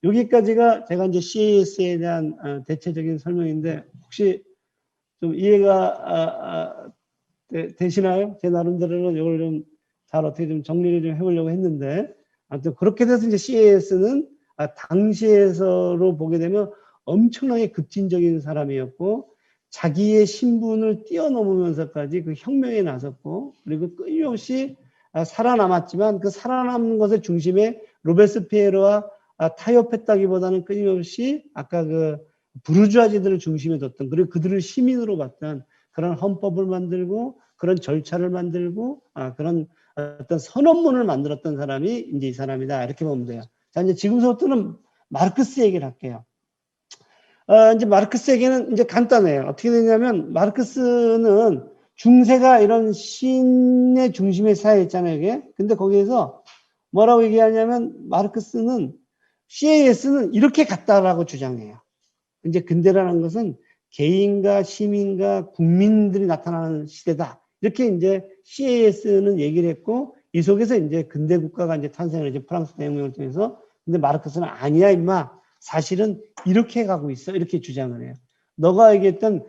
Speaker 1: 여기까지가 제가 이제 CAS에 대한 대체적인 설명인데 혹시 좀 이해가 되시나요? 제 나름대로는 이걸 좀 잘 어떻게 좀 정리를 좀 해보려고 했는데 아무튼 그렇게 돼서 이제 CAS는 당시에서로 보게 되면 엄청나게 급진적인 사람이었고 자기의 신분을 뛰어넘으면서까지 그 혁명에 나섰고 그리고 끊임없이 살아남았지만 그 살아남는 것의 중심에 로베스피에르와 타협했다기보다는 끊임없이 아까 그 부르주아지들을 중심에 뒀던 그리고 그들을 시민으로 봤던 그런 헌법을 만들고 그런 절차를 만들고 그런 어떤 선언문을 만들었던 사람이 이제 이 사람이다 이렇게 보면 돼요. 자 이제 지금부터는 마르크스 얘기를 할게요. 이제 마르크스 얘기는 이제 간단해요. 어떻게 되냐면 마르크스는 중세가 이런 신의 중심에 쌓여 있잖아요. 이게. 근데 거기에서 뭐라고 얘기하냐면 마르크스는 CAS는 이렇게 갔다라고 주장해요. 이제 근대라는 것은 개인과 시민과 국민들이 나타나는 시대다. 이렇게 이제 CAS는 얘기를 했고 이 속에서 이제 근대 국가가 이제 탄생을 이제 프랑스 대혁명을 통해서 근데 마르크스는 아니야 임마. 사실은 이렇게 가고 있어. 이렇게 주장을 해요. 너가 얘기했던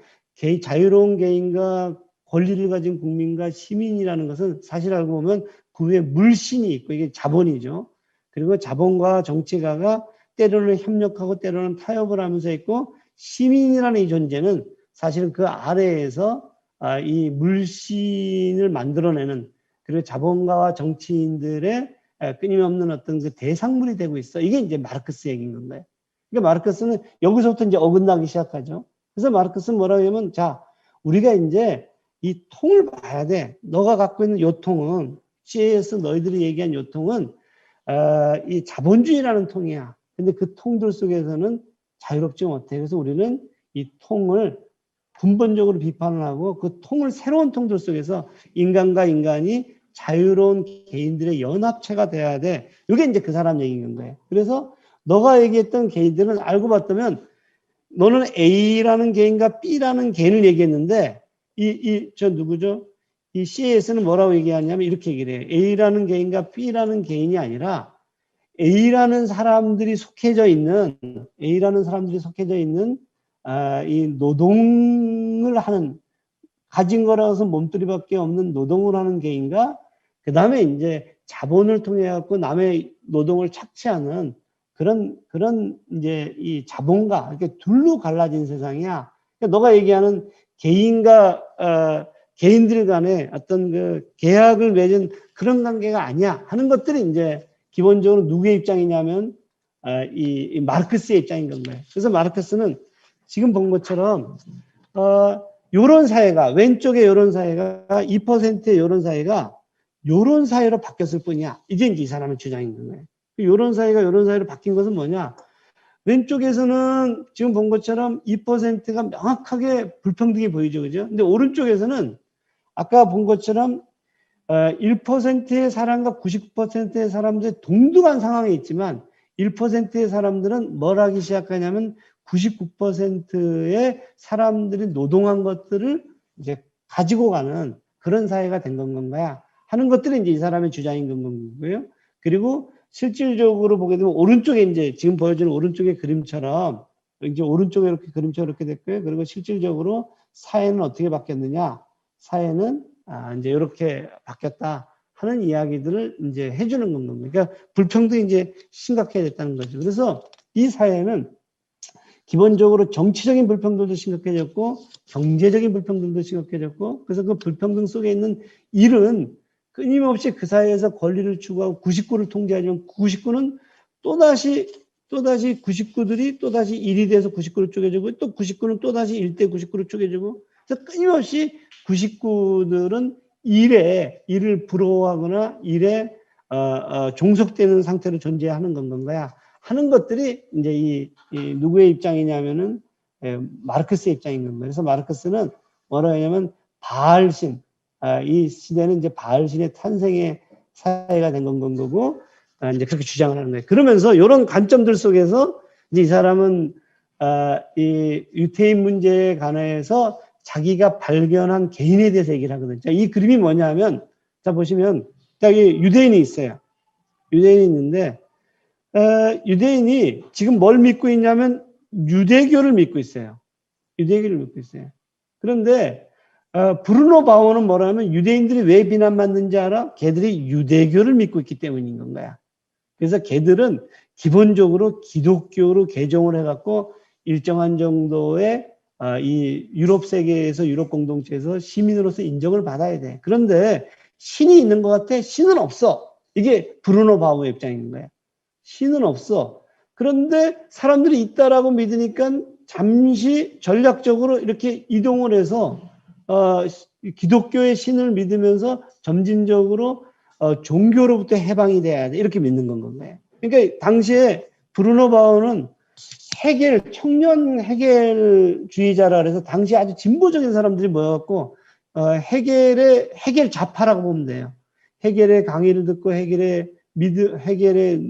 Speaker 1: 자유로운 개인과 권리를 가진 국민과 시민이라는 것은 사실 알고 보면 그 위에 물신이 있고 이게 자본이죠. 그리고 자본과 정치가가 때로는 협력하고 때로는 타협을 하면서 있고 시민이라는 이 존재는 사실은 그 아래에서 이 물신을 만들어내는 그리고 자본가와 정치인들의 끊임없는 어떤 그 대상물이 되고 있어. 이게 이제 마르크스 얘기인 건가요? 그러니까 마르크스는 여기서부터 이제 어긋나기 시작하죠. 그래서 마르크스는 뭐라고 하냐면 자, 우리가 이제 이 통을 봐야 돼. 너가 갖고 있는 요 통은 CAS 너희들이 얘기한 요 통은 이 자본주의라는 통이야. 근데 그 통들 속에서는 자유롭지 못해. 그래서 우리는 이 통을 근본적으로 비판을 하고 그 통을 새로운 통들 속에서 인간과 인간이 자유로운 개인들의 연합체가 돼야 돼. 이게 이제 그 사람 얘기인 거예요. 그래서 너가 얘기했던 개인들은 알고 봤다면 너는 A라는 개인과 B라는 개인을 얘기했는데 저 누구죠? 이 CAS는 뭐라고 얘기하냐면 이렇게 얘기를 해요. A라는 개인과 B라는 개인이 아니라 A라는 사람들이 속해져 있는 이 노동을 하는 가진 거라서 몸뚱이밖에 없는 노동을 하는 개인과 그 다음에 이제 자본을 통해 갖고 남의 노동을 착취하는 그런 이제 이 자본가 이렇게 둘로 갈라진 세상이야. 그러니까 너가 얘기하는 개인과 개인들 간의 어떤 그 계약을 맺은 그런 관계가 아니야 하는 것들이 이제 기본적으로 누구의 입장이냐면 이 마르크스의 입장인 건가요. 그래서 마르크스는 지금 본 것처럼 요런 사회가 왼쪽에 요런 사회가 2%의 요런 사회가 요런 사회로 바뀌었을 뿐이야. 이게 이제 이 사람의 주장인 거예요. 요런 사회가 요런 사회로 바뀐 것은 뭐냐? 왼쪽에서는 지금 본 것처럼 2%가 명확하게 불평등이 보이죠. 그죠? 근데 오른쪽에서는 아까 본 것처럼 1%의 사람과 99%의 사람들이 동등한 상황에 있지만 1%의 사람들은 뭘 하기 시작하냐면 99%의 사람들이 노동한 것들을 이제 가지고 가는 그런 사회가 된 건가야 하는 것들이 이제 이 사람의 주장인 건고요. 그리고 실질적으로 보게 되면 오른쪽에 이제 지금 보여주는 오른쪽의 그림처럼 이제 오른쪽에 이렇게 그림처럼 이렇게 됐고요. 그리고 실질적으로 사회는 어떻게 바뀌었느냐? 사회는 이제 이렇게 바뀌었다 하는 이야기들을 이제 해주는 겁니다. 그러니까 불평등이 이제 심각해졌다는 거죠. 그래서 이 사회는 기본적으로 정치적인 불평등도 심각해졌고 경제적인 불평등도 심각해졌고 그래서 그 불평등 속에 있는 일은 끊임없이 그 사회에서 권리를 추구하고 99를 통제하지만 99는 또다시 99들이 또다시 1이 돼서 99로 쪼개지고 또 99는 또다시 1대 99로 쪼개지고 그래서 끊임없이 99들은 일을 부러워하거나 일에 종속되는 상태로 존재하는 건가야 하는 것들이 이제 이 누구의 입장이냐면은 마르크스의 입장인 겁니다. 그래서 마르크스는 뭐라 하냐면 바알신, 이 시대는 이제 바알신의 탄생의 사회가 된 거고 이제 그렇게 주장을 하는 거예요. 그러면서 이런 관점들 속에서 이제 이 사람은 이 유태인 문제에 관해서 자기가 발견한 개인에 대해서 얘기를 하거든요. 자, 이 그림이 뭐냐면 자 보시면 여기 유대인이 있어요. 유대인이 있는데 유대인이 지금 뭘 믿고 있냐면 유대교를 믿고 있어요. 유대교를 믿고 있어요. 그런데 브루노 바우어는 뭐라면 유대인들이 왜 비난받는지 알아? 걔들이 유대교를 믿고 있기 때문인 건 거야. 그래서 걔들은 기본적으로 기독교로 개종을 해갖고 일정한 정도의 이 유럽 세계에서 유럽 공동체에서 시민으로서 인정을 받아야 돼. 그런데 신이 있는 것 같아? 신은 없어. 이게 브루노 바우어의 입장인 거야. 신은 없어. 그런데 사람들이 있다라고 믿으니까 잠시 전략적으로 이렇게 이동을 해서 기독교의 신을 믿으면서 점진적으로 종교로부터 해방이 돼야 돼. 이렇게 믿는 건 거예요. 그러니까 당시에 브루노 바우어는 청년 해결주의자라 그래서 당시 아주 진보적인 사람들이 모여갖고 해결 좌파라고 보면 돼요. 해결의 강의를 듣고 해결의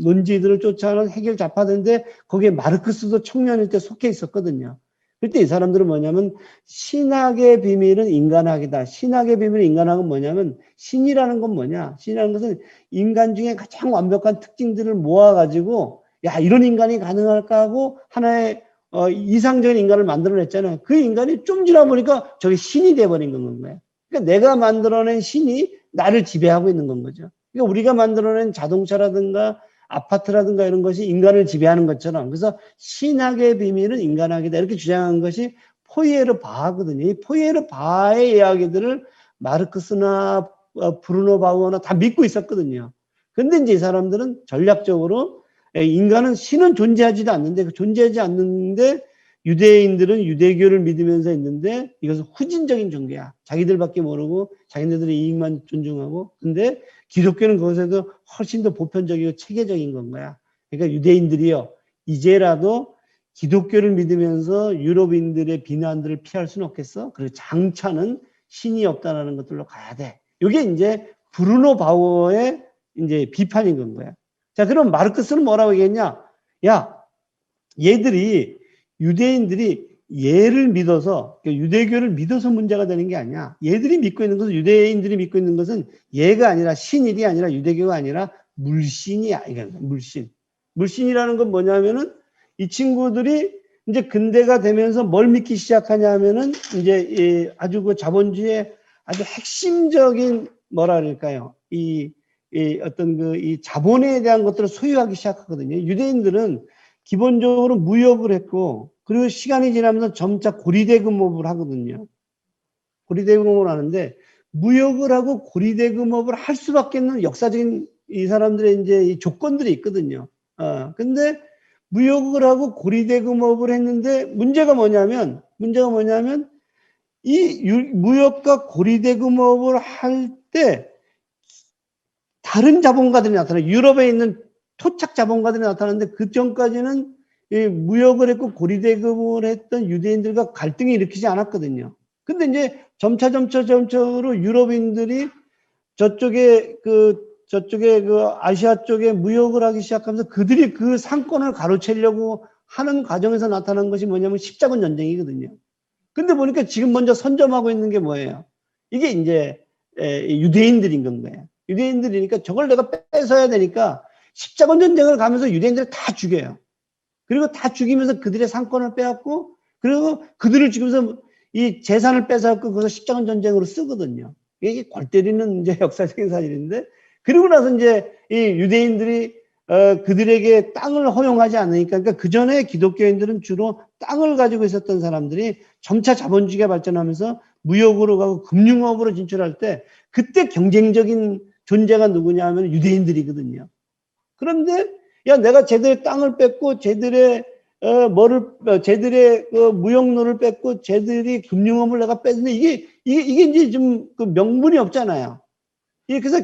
Speaker 1: 논지들을 쫓아가는 해결 좌파인데 거기에 마르크스도 청년일 때 속해 있었거든요. 그때 이 사람들은 뭐냐면 신학의 비밀은 인간학이다. 신학의 비밀은 인간학은 뭐냐면 신이라는 건 뭐냐? 신이라는 것은 인간 중에 가장 완벽한 특징들을 모아가지고 야 이런 인간이 가능할까 하고 하나의 이상적인 인간을 만들어냈잖아요. 그 인간이 좀 지나 보니까 저게 신이 돼버린 건 거예요. 그러니까 내가 만들어낸 신이 나를 지배하고 있는 건 거죠. 그러니까 우리가 만들어낸 자동차라든가 아파트라든가 이런 것이 인간을 지배하는 것처럼 그래서 신학의 비밀은 인간학이다 이렇게 주장한 것이 포이에르 바하거든요. 이 포이에르 바의 이야기들을 마르크스나 브루노 바우어나 다 믿고 있었거든요. 근데 이제 이 사람들은 전략적으로 인간은 신은 존재하지도 않는데 존재하지 않는데 유대인들은 유대교를 믿으면서 있는데 이것은 후진적인 종교야. 자기들밖에 모르고 자기네들의 이익만 존중하고 근데 기독교는 그것에도 훨씬 더 보편적이고 체계적인 건 거야. 그러니까 유대인들이요. 이제라도 기독교를 믿으면서 유럽인들의 비난들을 피할 수는 없겠어. 그리고 장차는 신이 없다라는 것들로 가야 돼. 이게 이제 브루노 바우어의 이제 비판인 건 거야. 자, 그럼 마르크스는 뭐라고 얘기했냐? 야, 유대인들이 얘를 믿어서, 유대교를 믿어서 문제가 되는 게 아니야. 얘들이 믿고 있는 것은, 유대인들이 믿고 있는 것은 얘가 아니라 신일이 아니라 유대교가 아니라 물신이야. 이게 물신. 물신이라는 건 뭐냐면은 이 친구들이 이제 근대가 되면서 뭘 믿기 시작하냐면은 이제 아주 그 자본주의의 아주 핵심적인 뭐라 그럴까요? 이 자본에 대한 것들을 소유하기 시작하거든요. 유대인들은 기본적으로 무역을 했고, 그리고 시간이 지나면서 점차 고리대금업을 하거든요. 고리대금업을 하는데, 무역을 하고 고리대금업을 할 수밖에 없는 역사적인 이 사람들의 이제 이 조건들이 있거든요. 근데 무역을 하고 고리대금업을 했는데, 문제가 뭐냐면, 이 무역과 고리대금업을 할 때, 다른 자본가들이 나타나요. 유럽에 있는 토착 자본가들이 나타나는데 그 전까지는 무역을 했고 고리대금을 했던 유대인들과 갈등이 일으키지 않았거든요. 근데 이제 점차로 유럽인들이 저쪽에 저쪽에 그 아시아 쪽에 무역을 하기 시작하면서 그들이 그 상권을 가로채려고 하는 과정에서 나타난 것이 뭐냐면 십자군 전쟁이거든요. 근데 보니까 지금 먼저 선점하고 있는 게 뭐예요? 이게 이제 유대인들인 건 거예요. 유대인들이니까 저걸 내가 뺏어야 되니까 십자군 전쟁을 가면서 유대인들을 다 죽여요. 그리고 다 죽이면서 그들의 상권을 빼앗고 그리고 그들을 죽이면서 이 재산을 뺏어갖고 그것을 십자군 전쟁으로 쓰거든요. 이게 골 때리는 이제 역사적인 사실인데 그리고 나서 이제 이 유대인들이 그들에게 땅을 허용하지 않으니까 그러니까 그 전에 기독교인들은 주로 땅을 가지고 있었던 사람들이 점차 자본주의가 발전하면서 무역으로 가고 금융업으로 진출할 때 그때 경쟁적인 존재가 누구냐 하면 유대인들이거든요. 그런데 야 내가 쟤들의 땅을 뺏고 쟤들의 쟤들의 그 무역로를 뺏고 쟤들이 금융업을 내가 뺐는데 이게 이제 좀 그 명분이 없잖아요. 그래서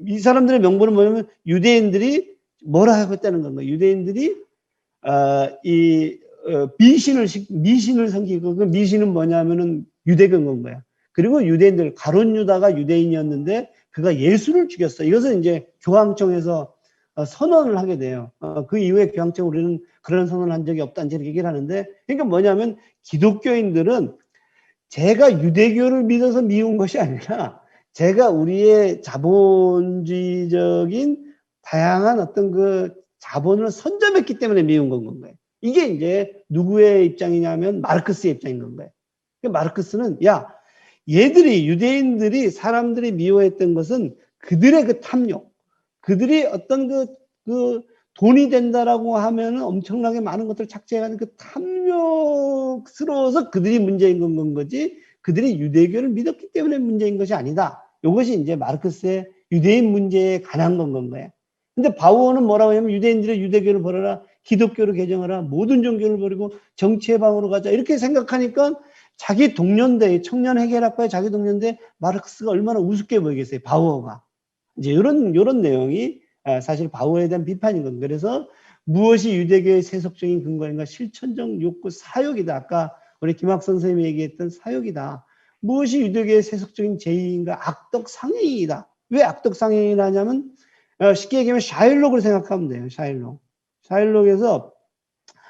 Speaker 1: 이 사람들의 명분은 뭐냐면 유대인들이 뭐라 하고 있다는 건가요? 유대인들이 미신을 섬기고 그 미신은 뭐냐면은 유대교인 건가요? 그리고 유대인들 가룟 유다가 유대인이었는데 그가 예수를 죽였어. 이것은 이제 교황청에서 선언을 하게 돼요. 그 이후에 교황청 우리는 그런 선언을 한 적이 없다 이렇게 얘기를 하는데 그러니까 뭐냐면 기독교인들은 제가 유대교를 믿어서 미운 것이 아니라 제가 우리의 자본주의적인 다양한 어떤 그 자본을 선점했기 때문에 미운 건 건가요? 이게 이제 누구의 입장이냐면 마르크스의 입장인 건가요? 마르크스는 야 얘들이 유대인들이 사람들이 미워했던 것은 그들의 그 탐욕, 그들이 어떤 그 돈이 된다라고 하면은 엄청나게 많은 것들을 착취해가는 그 탐욕스러워서 그들이 문제인 건 거지 그들이 유대교를 믿었기 때문에 문제인 것이 아니다. 이것이 이제 마르크스의 유대인 문제에 관한 건 거예요. 근데 바오어는 뭐라고 하냐면 유대인들의 유대교를 버려라, 기독교를 개정하라, 모든 종교를 버리고 정치의 방으로 가자 이렇게 생각하니까 자기 동년대 청년 해결학과의 자기 동년대 마르크스가 얼마나 우습게 보이겠어요. 바오어가. 이제 이런 내용이 사실 바오어에 대한 비판인 겁니다. 그래서 무엇이 유대교의 세속적인 근거인가? 실천적 욕구 사욕이다. 아까 우리 김학선 선생님이 얘기했던 사욕이다. 무엇이 유대교의 세속적인 제의인가? 악덕 상행이다. 왜 악덕 상행이라 하냐면 쉽게 얘기하면 샤일록을 생각하면 돼요. 샤일록에서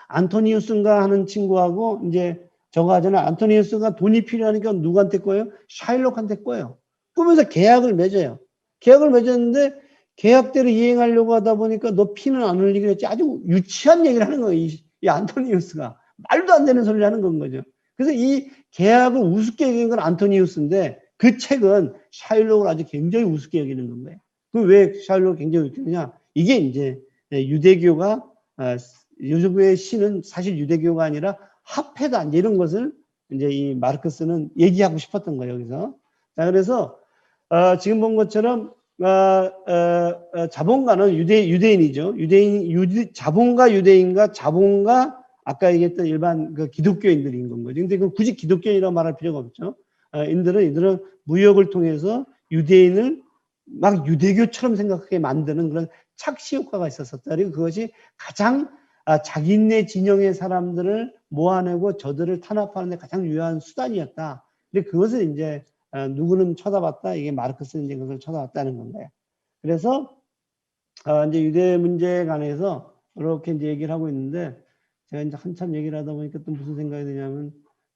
Speaker 1: 안토니우스인가 하는 친구하고 이제 저거 하잖아. 안토니우스가 돈이 필요하니까 누구한테 꿔요? 샤일록한테 꿔요. 그러면서 계약을 맺어요. 계약을 맺었는데 계약대로 이행하려고 하다 보니까 너 피는 안 흘리기로 했지. 아주 유치한 얘기를 하는 거예요. 이 안토니우스가. 말도 안 되는 소리를 하는 건 거죠. 그래서 이 계약을 우습게 여긴 건 안토니우스인데 그 책은 샤일록을 아주 굉장히 우습게 여기는 건 거예요. 그 왜 샤일록을 굉장히 우습게 여기냐? 이게 이제 유대교가 유대교의 신은 사실 유대교가 아니라 합해다 이런 것을 이제 이 마르크스는 얘기하고 싶었던 거예요. 여기서. 자, 그래서 지금 본 것처럼 자본가는 유대인이죠. 자본가 유대인과 자본가 아까 얘기했던 일반 그 기독교인들인 건 거죠. 근데 그 굳이 기독교인이라고 말할 필요가 없죠. 이들은 무역을 통해서 유대인을 막 유대교처럼 생각하게 만드는 그런 착시 효과가 있었었다. 그리고 그것이 가장 자기네 진영의 사람들을 모아내고 저들을 탄압하는 데 가장 유효한 수단이었다. 근데 그것을 이제 누구는 쳐다봤다. 이게 마르크스는 이제 그것을 쳐다봤다는 건가요. 그래서 이제 유대 문제에 관해서 이렇게 이제 얘기를 하고 있는데 제가 이제 한참 얘기를 하다 보니까 또 무슨 생각이 드냐면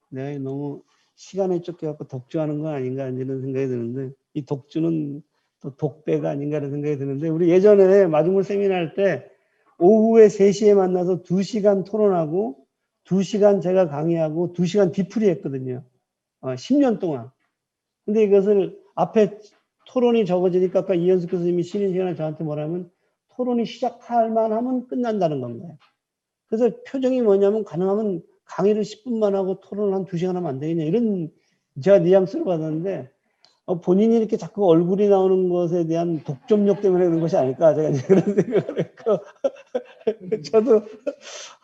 Speaker 1: 내가 너무 시간에 쫓겨갖고 독주하는 건 아닌가 이런 생각이 드는데 이 독주는 또 독배가 아닌가 라는 생각이 드는데 우리 예전에 마중물 세미나 할 때 오후에 3시에 만나서 2시간 토론하고 2시간 제가 강의하고 2시간 뒤풀이 했거든요. 10년 동안. 근데 이것을 앞에 토론이 적어지니까 아까 이현숙 교수님이 쉬는 시간에 저한테 뭐라면 토론이 시작할 만하면 끝난다는 건가요. 그래서 표정이 뭐냐면 가능하면 강의를 10분만 하고 토론을 한 2시간 하면 안 되겠냐 이런 제가 뉘앙스를 받았는데 본인이 이렇게 자꾸 얼굴이 나오는 것에 대한 독점력 때문에 그런 것이 아닐까 제가 이제 그런 생각을 했고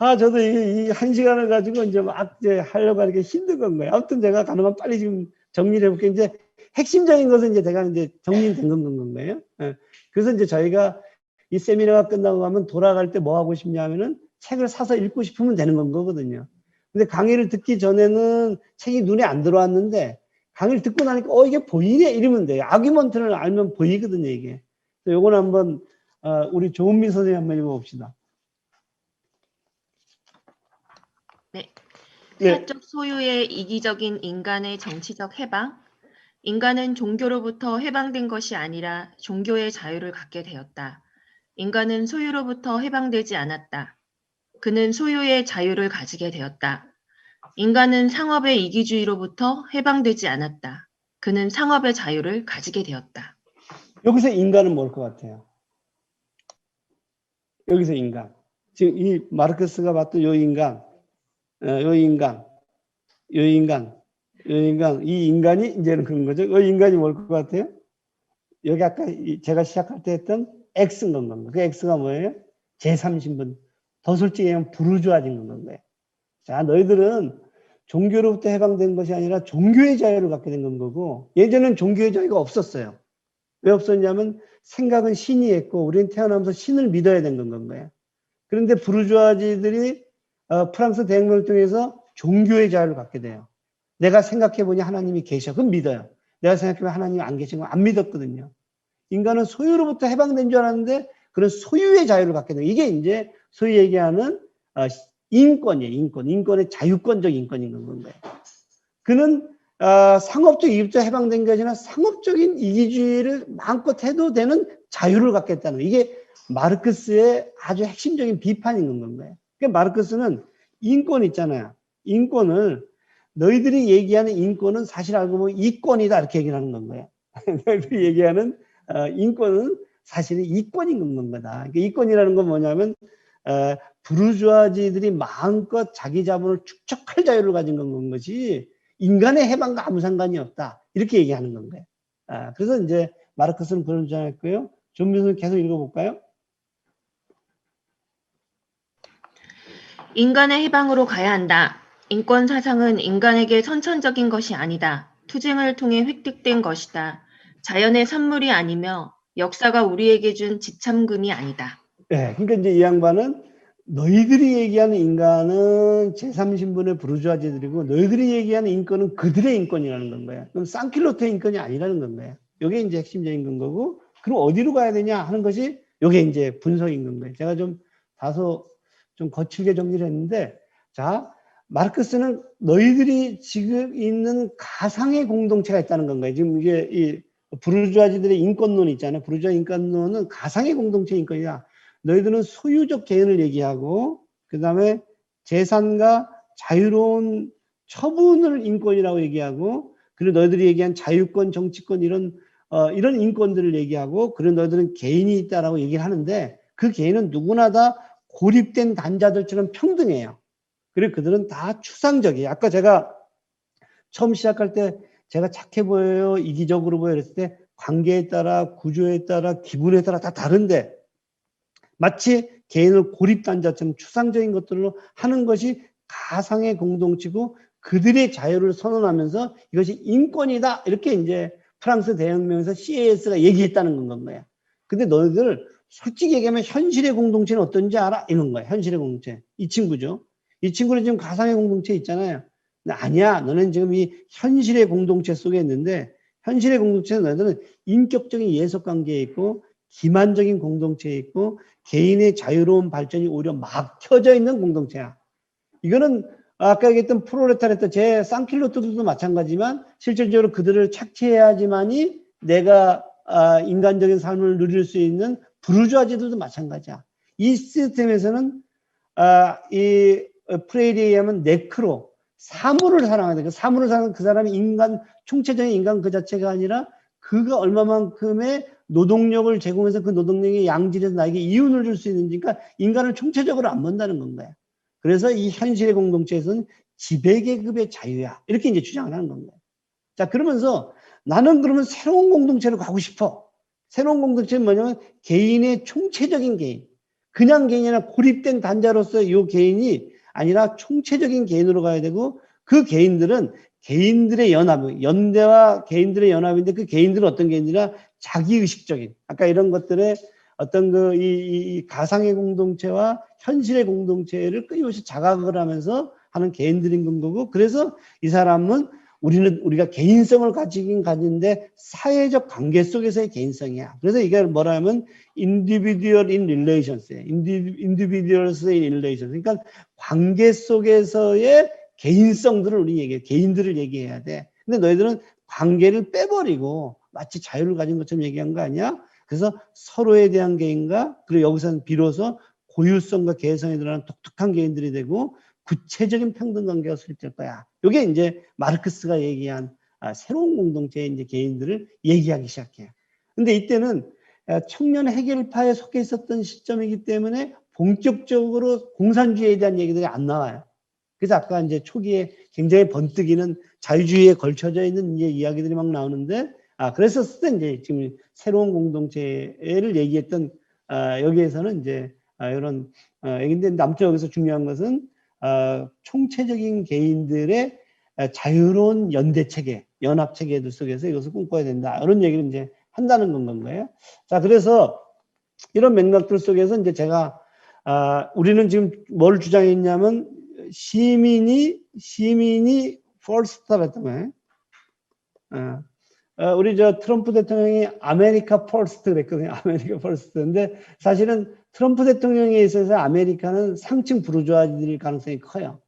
Speaker 1: 저도 이 1시간을 가지고 이제 막 이제 하려고 하니까 힘든 건 거예요. 아무튼 제가 가능하면 빨리 지금 정리를 해볼게요. 이제 핵심적인 것은 이제 제가 이제 정리된 건가요? 그래서 이제 저희가 이 세미나가 끝나고 가면 돌아갈 때 뭐 하고 싶냐 하면은 책을 사서 읽고 싶으면 되는 거거든요. 근데 강의를 듣기 전에는 책이 눈에 안 들어왔는데 강의를 듣고 나니까 이게 보이네 이러면 돼요. 아규먼트를 알면 보이거든요 이게. 요거는 한번 우리 조은미 선생님 한번 읽어봅시다.
Speaker 3: 네.
Speaker 1: 네.
Speaker 3: 사적 소유의 이기적인 인간의 정치적 해방. 인간은 종교로부터 해방된 것이 아니라 종교의 자유를 갖게 되었다. 인간은 소유로부터 해방되지 않았다. 그는 소유의 자유를 가지게 되었다. 인간은 상업의 이기주의로부터 해방되지 않았다. 그는 상업의 자유를 가지게 되었다.
Speaker 1: 여기서 인간은 뭘 것 같아요? 여기서 인간. 지금 이 마르크스가 봤던 요 인간, 요 인간, 요 인간, 요 인간, 이 인간이 이제는 그런 거죠. 요 인간이 뭘 것 같아요? 여기 아까 제가 시작할 때 했던 X인 건가? 그 X가 뭐예요? 제3신분. 더 솔직히 얘기하면 부르주아진 건가요? 자, 너희들은 종교로부터 해방된 것이 아니라 종교의 자유를 갖게 된 거고, 예전엔 종교의 자유가 없었어요. 왜 없었냐면 생각은 신이 했고 우리는 태어나면서 신을 믿어야 된 건가요. 그런데 부르주아지들이 프랑스 대혁명을 통해서 종교의 자유를 갖게 돼요. 내가 생각해보니 하나님이 계셔. 그럼 믿어요. 내가 생각해보면 하나님이 안 계신 건 안 믿었거든요. 인간은 소유로부터 해방된 줄 알았는데 그런 소유의 자유를 갖게 돼요. 이게 이제 소위 얘기하는 인권이에요. 인권의 자유권적 인권인 건가요. 그는 상업적 이익부터 해방된 게 아니라 상업적인 이기주의를 마음껏 해도 되는 자유를 갖겠다는 거예요. 이게 마르크스의 아주 핵심적인 비판인 건가요. 그러니까 마르크스는 인권 있잖아요. 인권을 너희들이 얘기하는 인권은 사실 알고 보면 이권이다 이렇게 얘기를 하는 건가요. 너희들이 얘기하는 인권은 사실은 이권인 건가다. 그러니까 이권이라는 건 뭐냐면 부르주아지들이 마음껏 자기 자본을 축적할 자유를 가진 건 것이 인간의 해방과 아무 상관이 없다. 이렇게 얘기하는 건가요. 그래서 이제 마르크스는 그런 주장했고요. 존민선 계속 읽어볼까요?
Speaker 3: 인간의 해방으로 가야 한다. 인권 사상은 인간에게 선천적인 것이 아니다. 투쟁을 통해 획득된 것이다. 자연의 산물이 아니며 역사가 우리에게 준 지참금이 아니다.
Speaker 1: 네, 그러니까 이제 이 양반은 너희들이 얘기하는 인간은 제3신분의 부르주아지들이고 너희들이 얘기하는 인권은 그들의 인권이라는 건 거야. 그럼 산킬로트의 인권이 아니라는 건 거야. 이게 이제 핵심적인 건 거고, 그럼 어디로 가야 되냐 하는 것이 이게 이제 분석인 건 거예요. 제가 좀 다소 좀 거칠게 정리를 했는데, 자, 마르크스는 너희들이 지금 있는 가상의 공동체가 있다는 건가요? 지금 이게 이 부르주아지들의 인권론 있잖아요. 부르주아 인권론은 가상의 공동체 인권이다. 너희들은 소유적 개인을 얘기하고 그 다음에 재산과 자유로운 처분을 인권이라고 얘기하고 그리고 너희들이 얘기한 자유권, 정치권 이런 인권들을 얘기하고 그리고 너희들은 개인이 있다라고 얘기를 하는데 그 개인은 누구나 다 고립된 단자들처럼 평등해요. 그리고 그들은 다 추상적이에요. 아까 제가 처음 시작할 때 제가 착해 보여요, 이기적으로 보여요 그랬을 때 관계에 따라 구조에 따라 기분에 따라 다 다른데 마치 개인을 고립단자처럼 추상적인 것들로 하는 것이 가상의 공동체고 그들의 자유를 선언하면서 이것이 인권이다. 이렇게 이제 프랑스 대혁명에서 CAS가 얘기했다는 건 거예요. 근데 너희들 솔직히 얘기하면 현실의 공동체는 어떤지 알아? 이런 거예요. 현실의 공동체. 이 친구죠. 이 친구는 지금 가상의 공동체 있잖아요. 근데 아니야. 너는 지금 이 현실의 공동체 속에 있는데 현실의 공동체는 너희들은 인격적인 예속관계에 있고 기만적인 공동체에 있고 개인의 자유로운 발전이 오히려 막혀져 있는 공동체야. 이거는 아까 얘기했던 프롤레타리아트 제 쌍킬로트들도 마찬가지지만 실질적으로 그들을 착취해야지만이 내가 인간적인 삶을 누릴 수 있는 부르주아지들도 마찬가지야. 이 시스템에서는 이 프레이리에 의하면 네크로 사물을 사랑하는 그 사물을 사랑하는 그 사람이 인간 총체적인 인간 그 자체가 아니라 그가 얼마만큼의 노동력을 제공해서 그 노동력이 양질해서 나에게 이윤을 줄 수 있는지, 그러니까 인간을 총체적으로 안 본다는 건가요. 그래서 이 현실의 공동체에서는 지배계급의 자유야. 이렇게 이제 주장을 하는 건가요. 자, 그러면서 나는 그러면 새로운 공동체로 가고 싶어. 새로운 공동체는 뭐냐면 개인의 총체적인 개인. 그냥 개인이 아니라 고립된 단자로서 이 개인이 아니라 총체적인 개인으로 가야 되고 그 개인들은 개인들의 연합, 연대와 개인들의 연합인데 그 개인들은 어떤 개인들이냐 자기의식적인 아까 이런 것들의 어떤 이 가상의 공동체와 현실의 공동체를 끊임없이 자각을 하면서 하는 개인들인 건 거고 그래서 이 사람은 우리가 개인성을 가지긴 가진데 사회적 관계 속에서의 개인성이야. 그래서 이게 뭐라면 individual in relations예요. individuals in relations. 그러니까 관계 속에서의 개인성들을 우리 얘기해. 개인들을 얘기해야 돼. 근데 너희들은 관계를 빼버리고 마치 자유를 가진 것처럼 얘기한 거 아니야? 그래서 서로에 대한 개인과 그리고 여기서는 비로소 고유성과 개성이 드러나는 독특한 개인들이 되고 구체적인 평등관계가 수립될 거야. 이게 이제 마르크스가 얘기한 새로운 공동체의 이제 개인들을 얘기하기 시작해요. 근데 이때는 청년 해결파에 속해 있었던 시점이기 때문에 본격적으로 공산주의에 대한 얘기들이 안 나와요. 그래서 아까 이제 초기에 굉장히 번뜩이는 자유주의에 걸쳐져 있는 이제 이야기들이 막 나오는데, 그랬었을 때 이제 지금 새로운 공동체를 얘기했던, 여기에서는 이제, 이런, 얘기인데, 남쪽 여기서 중요한 것은, 총체적인 개인들의 자유로운 연대 체계, 연합 체계들 속에서 이것을 꿈꿔야 된다. 이런 얘기를 이제 한다는 건 거예요. 자, 그래서 이런 맥락들 속에서 이제 제가, 우리는 지금 뭘 주장했냐면, 시민이 퍼스트라던 거예요. 우리 트럼프 대통령이 아메리카 퍼스트 그랬거든요. 아메리카 퍼스트인데 사실은 트럼프 대통령에 있어서 아메리카는 상층 부르주아들일 가능성이 커요.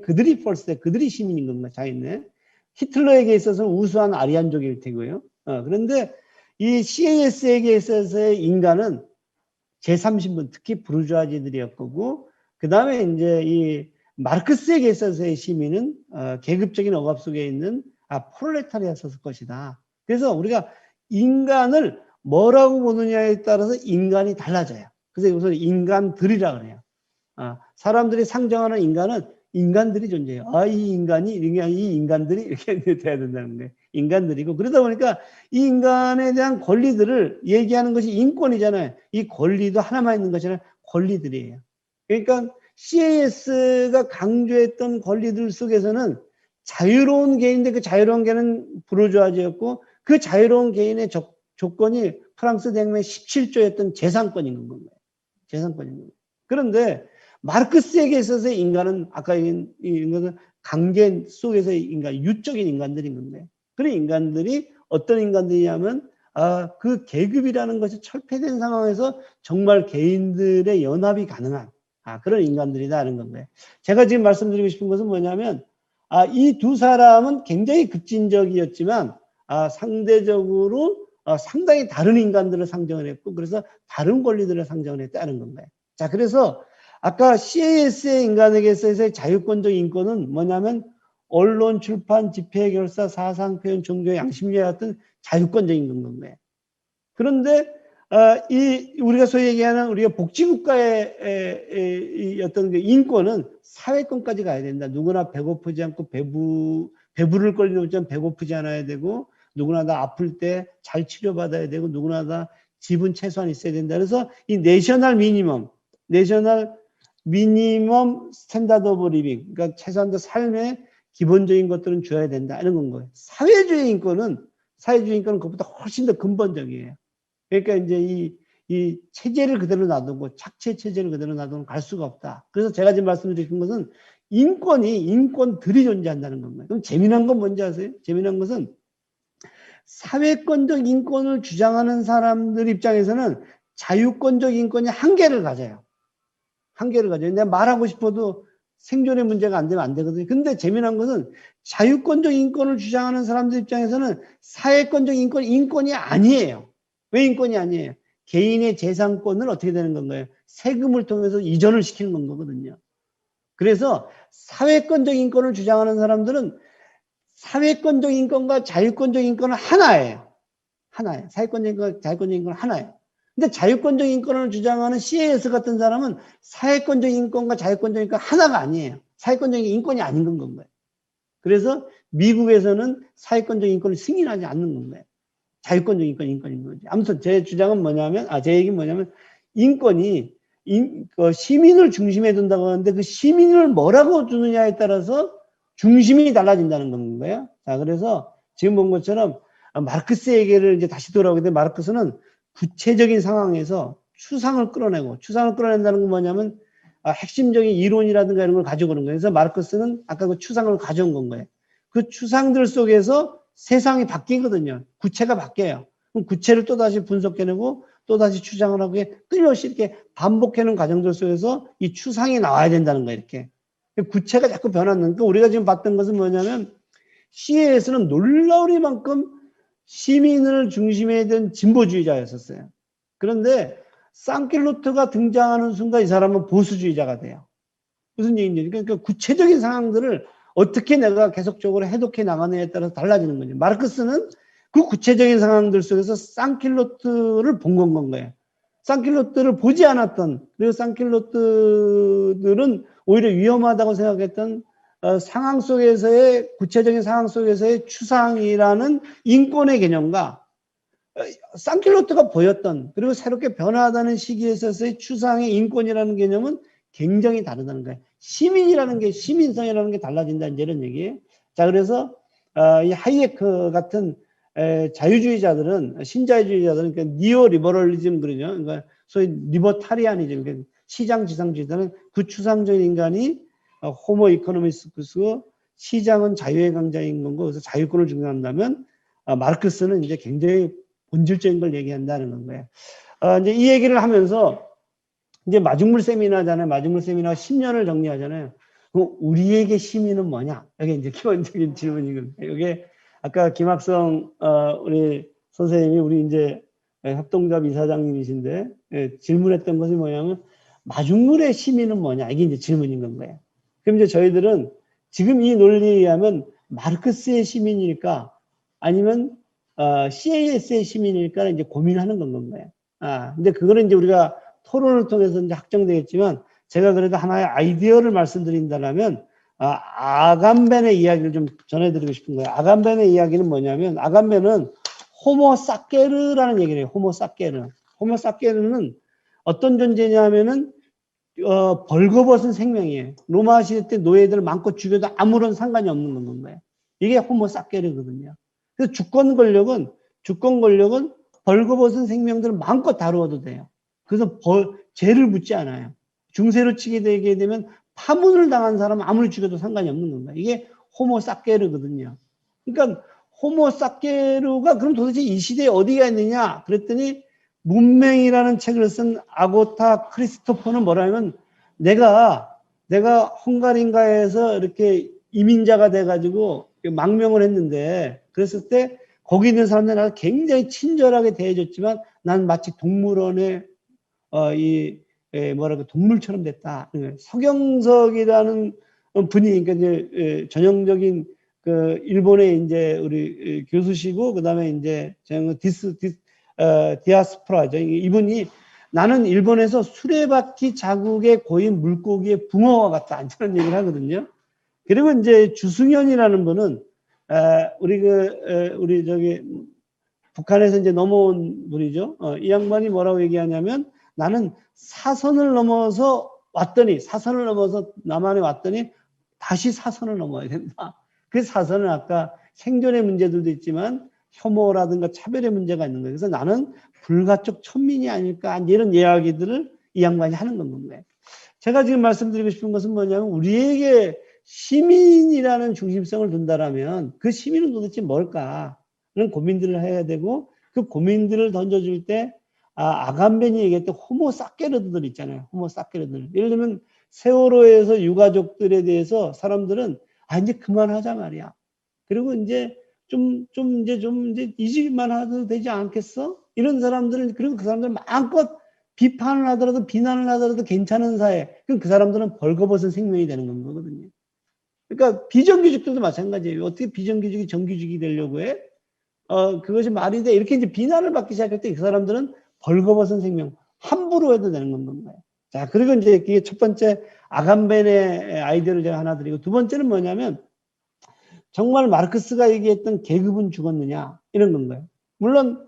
Speaker 1: 그들이 퍼스트, 그들이 시민인 겁니다. 자기네. 히틀러에게 있어서는 우수한 아리안족일 테고요. 그런데 이 CAS에게 있어서의 인간은 제3신분, 특히 부르주아지들이었고, 그 다음에 이제 이 마르크스에게 있어서의 시민은 계급적인 억압 속에 있는 프롤레타리아였을 것이다. 그래서 우리가 인간을 뭐라고 보느냐에 따라서 인간이 달라져요. 그래서 이것을 인간들이라고 그래요. 사람들이 상정하는 인간은 인간들이 존재해요. 이 인간들이 이렇게 돼야 된다는 거예요. 인간들이고, 그러다 보니까 이 인간에 대한 권리들을 얘기하는 것이 인권이잖아요. 이 권리도 하나만 있는 것이 아니라 권리들이에요. 그러니까 CAS가 강조했던 권리들 속에서는 자유로운 개인인데 그 자유로운 개인은 부르주아지였고 그 자유로운 개인의 조건이 프랑스 대혁명 17조였던 재산권인 거예요. 재산권인 거예요. 그런데 마르크스에게 있어서의 인간은 아까 얘기한 인간은 관계 속에서의 인간, 유적인 인간들인 건데 그런 인간들이 어떤 인간들이냐면 그 계급이라는 것이 철폐된 상황에서 정말 개인들의 연합이 가능한 그런 인간들이다는 건데 제가 지금 말씀드리고 싶은 것은 뭐냐면 이 두 사람은 굉장히 급진적이었지만 상대적으로 상당히 다른 인간들을 상정을 했고 그래서 다른 권리들을 상정을 했다는 건가요. 자, 그래서 아까 CAS의 인간에게 있어서의 자유권적 인권은 뭐냐면 언론, 출판, 집회, 결사, 사상, 표현, 종교, 양심주의 같은 자유권적인 건가요. 그런데 우리가 소위 얘기하는 우리가 복지국가의 어떤 인권은 사회권까지 가야 된다. 누구나 배고프지 않고 배부를 권리 없지만 배고프지 않아야 되고 누구나 다 아플 때 잘 치료받아야 되고 누구나 다 집은 최소한 있어야 된다. 그래서 이 내셔널 미니멈 스탠다드 오브 리빙, 그러니까 최소한 삶의 기본적인 것들은 줘야 된다. 이런 건 거예요. 사회주의 인권은 그것보다 훨씬 더 근본적이에요. 그러니까 이제 이 체제를 그대로 놔두고 착취 체제를 그대로 놔두고 갈 수가 없다. 그래서 제가 지금 말씀드린 것은 인권들이 존재한다는 겁니다. 그럼 재미난 건 뭔지 아세요? 재미난 것은 사회권적 인권을 주장하는 사람들 입장에서는 자유권적 인권이 한계를 가져요. 내가 말하고 싶어도 생존의 문제가 안 되면 안 되거든요. 근데 재미난 것은 자유권적 인권을 주장하는 사람들 입장에서는 사회권적 인권이 아니에요. 왜 인권이 아니에요? 개인의 재산권을 어떻게 되는 건가요? 세금을 통해서 이전을 시키는 거거든요. 그래서 사회권적 인권을 주장하는 사람들은 사회권적 인권과 자유권적 인권은 하나예요. 사회권적 인권과 자유권적 인권은 하나예요. 근데 자유권적 인권을 주장하는 CAS 같은 사람은 사회권적 인권과 자유권적 인권 하나가 아니에요. 사회권적 인권이 아닌 건 거예요. 그래서 미국에서는 사회권적 인권을 승인하지 않는 거예요. 자유권적 인권인 거지. 아무튼 제 주장은 뭐냐면, 제 얘기는 뭐냐면, 인권이 시민을 중심에 둔다고 하는데 그 시민을 뭐라고 두느냐에 따라서 중심이 달라진다는 건가요? 자, 그래서 지금 본 것처럼 마르크스 얘기를 이제 다시 돌아오게 되면 마르크스는 구체적인 상황에서 추상을 끌어낸다는 건 뭐냐면 핵심적인 이론이라든가 이런 걸 가지고 오는 거예요. 그래서 마르크스는 아까 그 추상을 가져온 건 거예요. 그 추상들 속에서 세상이 바뀌거든요. 구체가 바뀌어요. 그럼 구체를 또다시 분석해내고 또다시 추상을 하고 끊임없이 이렇게 반복해내는 과정들 속에서 이 추상이 나와야 된다는 거예요. 이렇게. 구체가 자꾸 변하는. 그러니까 우리가 지금 봤던 것은 뭐냐면 CAS는 놀라우리만큼 시민을 중심에 둔 진보주의자였었어요. 그런데 쌍킬로트가 등장하는 순간 이 사람은 보수주의자가 돼요. 무슨 얘기인지. 그러니까 구체적인 상황들을 어떻게 내가 계속적으로 해독해 나가느냐에 따라서 달라지는 거죠. 마르크스는 그 구체적인 상황들 속에서 쌍킬로트를 본 거예요. 쌍킬로트를 보지 않았던, 그리고 쌍킬로트들은 오히려 위험하다고 생각했던 상황 속에서의, 구체적인 상황 속에서의 추상이라는 인권의 개념과 쌍킬로트가 보였던, 그리고 새롭게 변화하다는 시기에서의 추상의 인권이라는 개념은 굉장히 다르다는 거예요. 시민이라는 게, 시민성이라는 게 달라진다, 이런 얘기예요. 자, 그래서 이 하이에크 같은 자유주의자들은, 신자유주의자들은 그러니까 니오 리버럴리즘 그러죠. 그러니까 소위 리버타리아니즘, 그러니까 시장 지상주의자는 그 추상적인 인간이 호모 이코노미스쿠스고 시장은 자유의 강자인 건고, 그래서 자유권을 중요한다면 마르크스는 이제 굉장히 본질적인 걸 얘기한다는 거예요. 이제 이 얘기를 하면서 이제 마중물 세미나잖아요. 마중물 세미나 10년을 정리하잖아요. 그럼 우리에게 시민은 뭐냐? 이게 이제 기본적인 질문이거든요. 이게 아까 김학성 우리 선생님이 우리 이제 협동조합 이사장님이신데 질문했던 것이 뭐냐면 마중물의 시민은 뭐냐? 이게 이제 질문인 건가요. 그럼 이제 저희들은 지금 이 논리에 의하면 마르크스의 시민일까? 아니면 CAS의 시민일까? 이제 고민하는 건가요. 근데 그거는 이제 우리가 토론을 통해서 이제 확정되겠지만 제가 그래도 하나의 아이디어를 말씀드린다면 아감벤의 이야기를 좀 전해드리고 싶은 거예요. 아감벤의 이야기는 뭐냐면 아감벤은 호모 사케르라는 얘기를 해요. 호모 사케르. 호모 사케르는 어떤 존재냐면은 벌거벗은 생명이에요. 로마 시대 때 노예들 많고 죽여도 아무런 상관이 없는 건가요. 이게 호모 사케르거든요. 그래서 주권 권력은 벌거벗은 생명들을 마음껏 다루어도 돼요. 그래서 죄를 묻지 않아요. 중세로 치게 되게 되면 파문을 당한 사람은 아무리 죽여도 상관이 없는 겁니다. 이게 호모 사케르거든요. 그러니까 호모 사케르가 그럼 도대체 이 시대에 어디가 있느냐? 그랬더니 문명이라는 책을 쓴 아고타 크리스토퍼는 뭐라면 내가 헝가리인가에서 이렇게 이민자가 돼가지고 망명을 했는데 그랬을 때 거기 있는 사람들 나를 굉장히 친절하게 대해줬지만 난 마치 동물원에 동물처럼 됐다. 서경석이라는 분이 그러니까 이제 전형적인 그 일본의 이제 우리 교수시고 그다음에 이제 디아스포라죠. 이분이 나는 일본에서 수레바퀴 자국에 고인 물고기의 붕어와 같다. 이런 얘기를 하거든요. 그리고 이제 주승현이라는 분은 우리 저기 북한에서 이제 넘어온 분이죠. 이 양반이 뭐라고 얘기하냐면 나는 사선을 넘어서 남한에 왔더니 다시 사선을 넘어야 된다. 그 사선은 아까 생존의 문제들도 있지만 혐오라든가 차별의 문제가 있는 거예요. 그래서 나는 불가촉 천민이 아닐까 이런 이야기들을 이 양반이 하는 건가요. 제가 지금 말씀드리고 싶은 것은 뭐냐면 우리에게 시민이라는 중심성을 둔다라면 그 시민은 도대체 뭘까? 는 고민들을 해야 되고 그 고민들을 던져줄 때 아감벤이 얘기했던 호모 사케르들 있잖아요. 호모 사케르들. 예를 들면 세월호에서 유가족들에 대해서 사람들은 이제 그만하자 말이야. 그리고 이제 좀 이제 이직만 하도 되지 않겠어? 이런 사람들은 그리고 그 사람들 마음껏 비판을 하더라도 비난을 하더라도 괜찮은 사회. 그럼 그 사람들은 벌거벗은 생명이 되는 거거든요. 그러니까 비정규직들도 마찬가지예요. 어떻게 비정규직이 정규직이 되려고 해? 그것이 말이 돼. 이렇게 이제 비난을 받기 시작할 때 그 사람들은 벌거벗은 생명, 함부로 해도 되는 건가요? 자, 그리고 이제 이게 첫 번째 아감벤의 아이디어를 제가 하나 드리고 두 번째는 뭐냐면 정말 마르크스가 얘기했던 계급은 죽었느냐 이런 건가요? 물론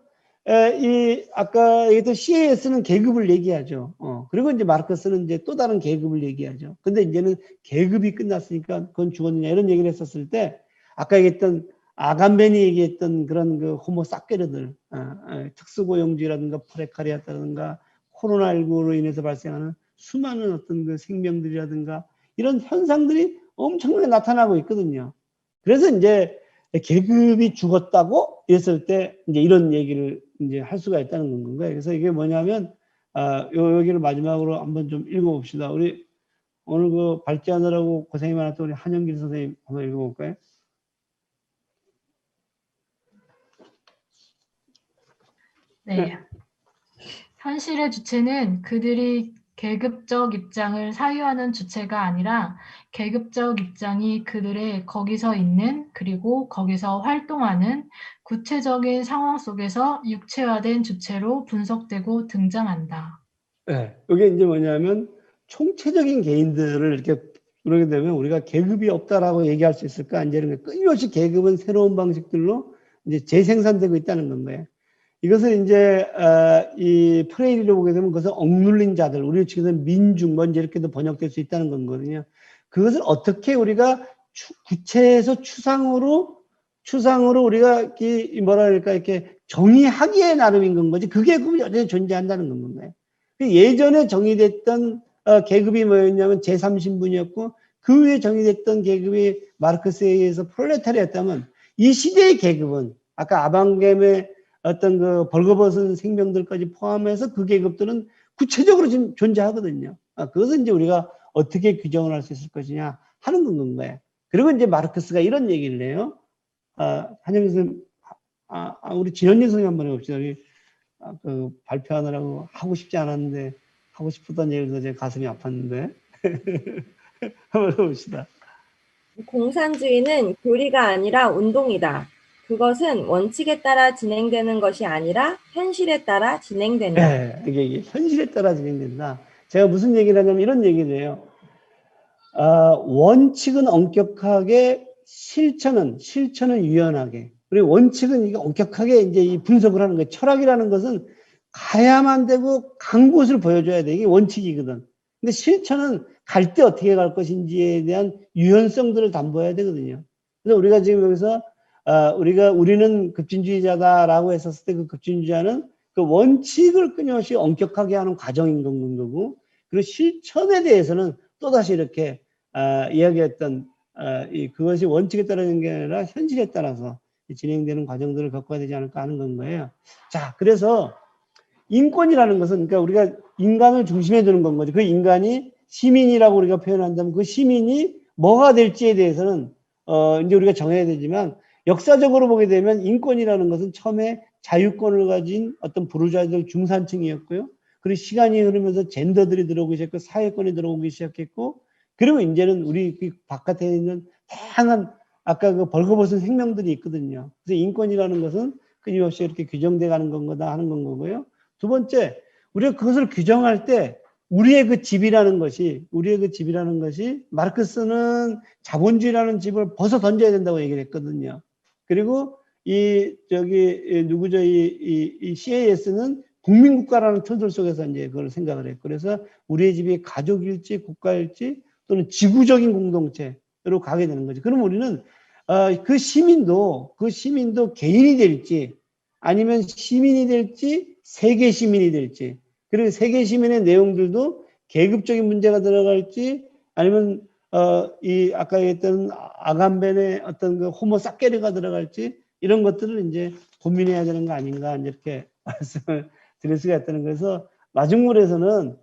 Speaker 1: 아까 얘기했던 CAS는 계급을 얘기하죠. 그리고 이제 마르크스는 이제 또 다른 계급을 얘기하죠. 근데 이제는 계급이 끝났으니까 그건 죽었느냐 이런 얘기를 했었을 때 아까 얘기했던 아감벤이 얘기했던 그런 그 호모 사케르들, 특수고용주라든가 프레카리아라든가 코로나19로 인해서 발생하는 수많은 어떤 그 생명들이라든가 이런 현상들이 엄청나게 나타나고 있거든요. 그래서 이제 계급이 죽었다고 했을 때 이제 이런 얘기를 이제 할 수가 있다는 건가요. 그래서 이게 뭐냐면 여기를 마지막으로 한번 좀 읽어봅시다. 우리 오늘 그 발제하느라고 고생이 많았던 우리 한영길 선생님 한번 읽어볼까요?
Speaker 4: 네. 현실의 주체는 그들이 계급적 입장을 사유하는 주체가 아니라 계급적 입장이 그들의 거기서 있는 그리고 거기서 활동하는 구체적인 상황 속에서 육체화된 주체로 분석되고 등장한다.
Speaker 1: 네. 이게 이제 뭐냐면 총체적인 개인들을 이렇게 그러게 되면 우리가 계급이 없다라고 얘기할 수 있을까? 이제 이런 게 끊임없이 계급은 새로운 방식들로 이제 재생산되고 있다는 건 거예요. 이것을 이제 이 프레이리로 보게 되면 그것을 억눌린 자들, 우리 측에서 민중, 먼저 이렇게도 번역될 수 있다는 거거든요. 그것을 어떻게 우리가 구체에서 추상으로 우리가 뭐라 그럴까 이렇게 정의하기에 나름인 건 거지. 그 계급은 여전히 존재한다는 건 거예요. 예전에 정의됐던 계급이 뭐였냐면 제3신분이었고 그 위에 정의됐던 계급이 마르크스에 의해서 프롤레타리였다면 이 시대의 계급은 아까 아방겜의 어떤 그 벌거벗은 생명들까지 포함해서 그 계급들은 구체적으로 지금 존재하거든요. 그것은 이제 우리가 어떻게 규정을 할 수 있을 것이냐 하는 건 거예요. 그리고 이제 마르크스가 이런 얘기를 해요. 한영민 선생님, 우리 진현진 선생님 한번 해봅시다. 우리 그 발표하느라고 하고 싶지 않았는데 하고 싶었던 얘기를 제 가슴이 아팠는데 한번 해봅시다.
Speaker 5: 공산주의는 교리가 아니라 운동이다. 그것은 원칙에 따라 진행되는 것이 아니라 현실에 따라 진행된다.
Speaker 1: 네, 이게 현실에 따라 진행된다. 제가 무슨 얘기를 하냐면 이런 얘기를 해요. 원칙은 엄격하게, 실천은 유연하게. 그리고 원칙은 이게 엄격하게 이제 이 분석을 하는 거예요. 철학이라는 것은 가야만 되고 간 곳을 보여줘야 돼. 이게 원칙이거든. 근데 실천은 갈 때 어떻게 갈 것인지에 대한 유연성들을 담보해야 되거든요. 그래서 우리가 지금 여기서 우리는 급진주의자다라고 했었을 때 그 급진주의자는 그 원칙을 끊임없이 엄격하게 하는 과정인 거고, 그리고 실천에 대해서는 또다시 이렇게 이야기했던 그것이 원칙에 따르는 게 아니라 현실에 따라서 진행되는 과정들을 겪어야 되지 않을까 하는 건 거예요. 자, 그래서 인권이라는 것은 그러니까 우리가 인간을 중심에 두는 건 거죠. 그 인간이 시민이라고 우리가 표현한다면 그 시민이 뭐가 될지에 대해서는 이제 우리가 정해야 되지만 역사적으로 보게 되면 인권이라는 것은 처음에 자유권을 가진 어떤 부르주아들 중산층이었고요. 그리고 시간이 흐르면서 젠더들이 들어오기 시작했고 사회권이 들어오기 시작했고 그리고 이제는 우리 그 바깥에 있는 다양한 아까 그 벌거벗은 생명들이 있거든요. 그래서 인권이라는 것은 끊임없이 이렇게 규정돼 가는 건 거다 하는 건 거고요. 두 번째, 우리가 그것을 규정할 때 우리의 그 집이라는 것이 마르크스는 자본주의라는 집을 벗어 던져야 된다고 얘기를 했거든요. 그리고 이 CAS는 국민국가라는 틀들 속에서 이제 그걸 생각을 했고, 그래서 우리의 집이 가족일지 국가일지 또는 지구적인 공동체로 가게 되는 거죠. 그럼 우리는 그 시민도 개인이 될지 아니면 시민이 될지 세계 시민이 될지, 그리고 세계 시민의 내용들도 계급적인 문제가 들어갈지 아니면 이 아까 얘기했던 아감벤의 어떤 그 호모 사케르가 들어갈지 이런 것들을 이제 고민해야 되는 거 아닌가 이렇게 말씀을 드릴 수가 있다는 거에서 마중물에서는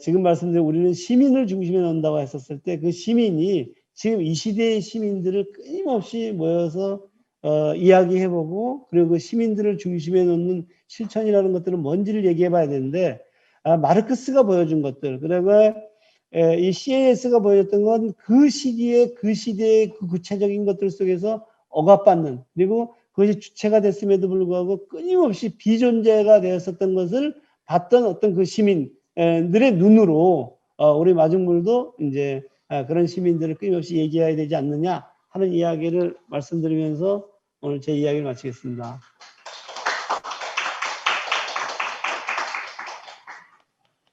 Speaker 1: 지금 말씀드린 우리는 시민을 중심에 놓는다고 했었을 때 그 시민이 지금 이 시대의 시민들을 끊임없이 모여서 이야기해보고 그리고 그 시민들을 중심에 놓는 실천이라는 것들은 뭔지를 얘기해 봐야 되는데 마르크스가 보여준 것들 그리고 이 CAS가 보여줬던 건 그 시기에 그 시대의 그 구체적인 것들 속에서 억압받는 그리고 그것이 주체가 됐음에도 불구하고 끊임없이 비존재가 되었었던 것을 봤던 어떤 그 시민들의 눈으로 우리 마중물도 이제 그런 시민들을 끊임없이 얘기해야 되지 않느냐 하는 이야기를 말씀드리면서 오늘 제 이야기를 마치겠습니다.